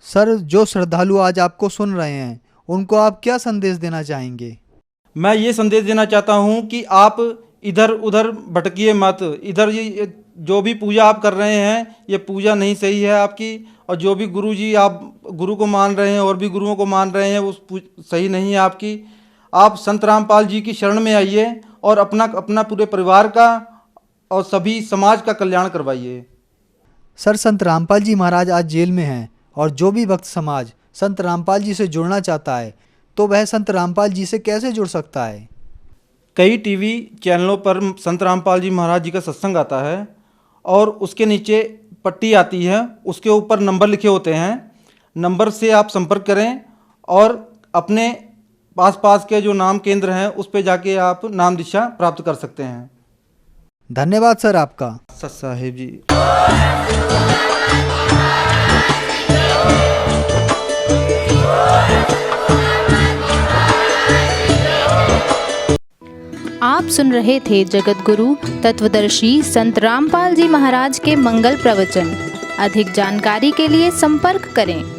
सर, जो श्रद्धालु आज आपको सुन रहे हैं उनको आप क्या संदेश देना चाहेंगे? मैं ये संदेश देना चाहता हूँ कि आप इधर उधर भटकिए मत। इधर ये जो भी पूजा आप कर रहे हैं, ये पूजा नहीं सही है आपकी। और जो भी गुरु जी आप गुरु को मान रहे हैं और भी गुरुओं को मान रहे हैं, वो सही नहीं है आपकी। आप संत रामपाल जी की शरण में आइए और अपना पूरे परिवार का और सभी समाज का कल्याण करवाइए। सर, संत रामपाल जी महाराज आज जेल में हैं और जो भी भक्त समाज संत रामपाल जी से जुड़ना चाहता है तो वह संत रामपाल जी से कैसे जुड़ सकता है? कई टीवी चैनलों पर संत रामपाल जी महाराज जी का सत्संग आता है और उसके नीचे पट्टी आती है, उसके ऊपर नंबर लिखे होते हैं। नंबर से आप संपर्क करें और अपने आसपास के जो नाम केंद्र हैं उस पे जाके आप नाम दीक्षा प्राप्त कर सकते हैं। धन्यवाद सर आपका। सत साहेब जी। आप सुन रहे थे जगत गुरु तत्वदर्शी संत रामपाल जी महाराज के मंगल प्रवचन। अधिक जानकारी के लिए संपर्क करें।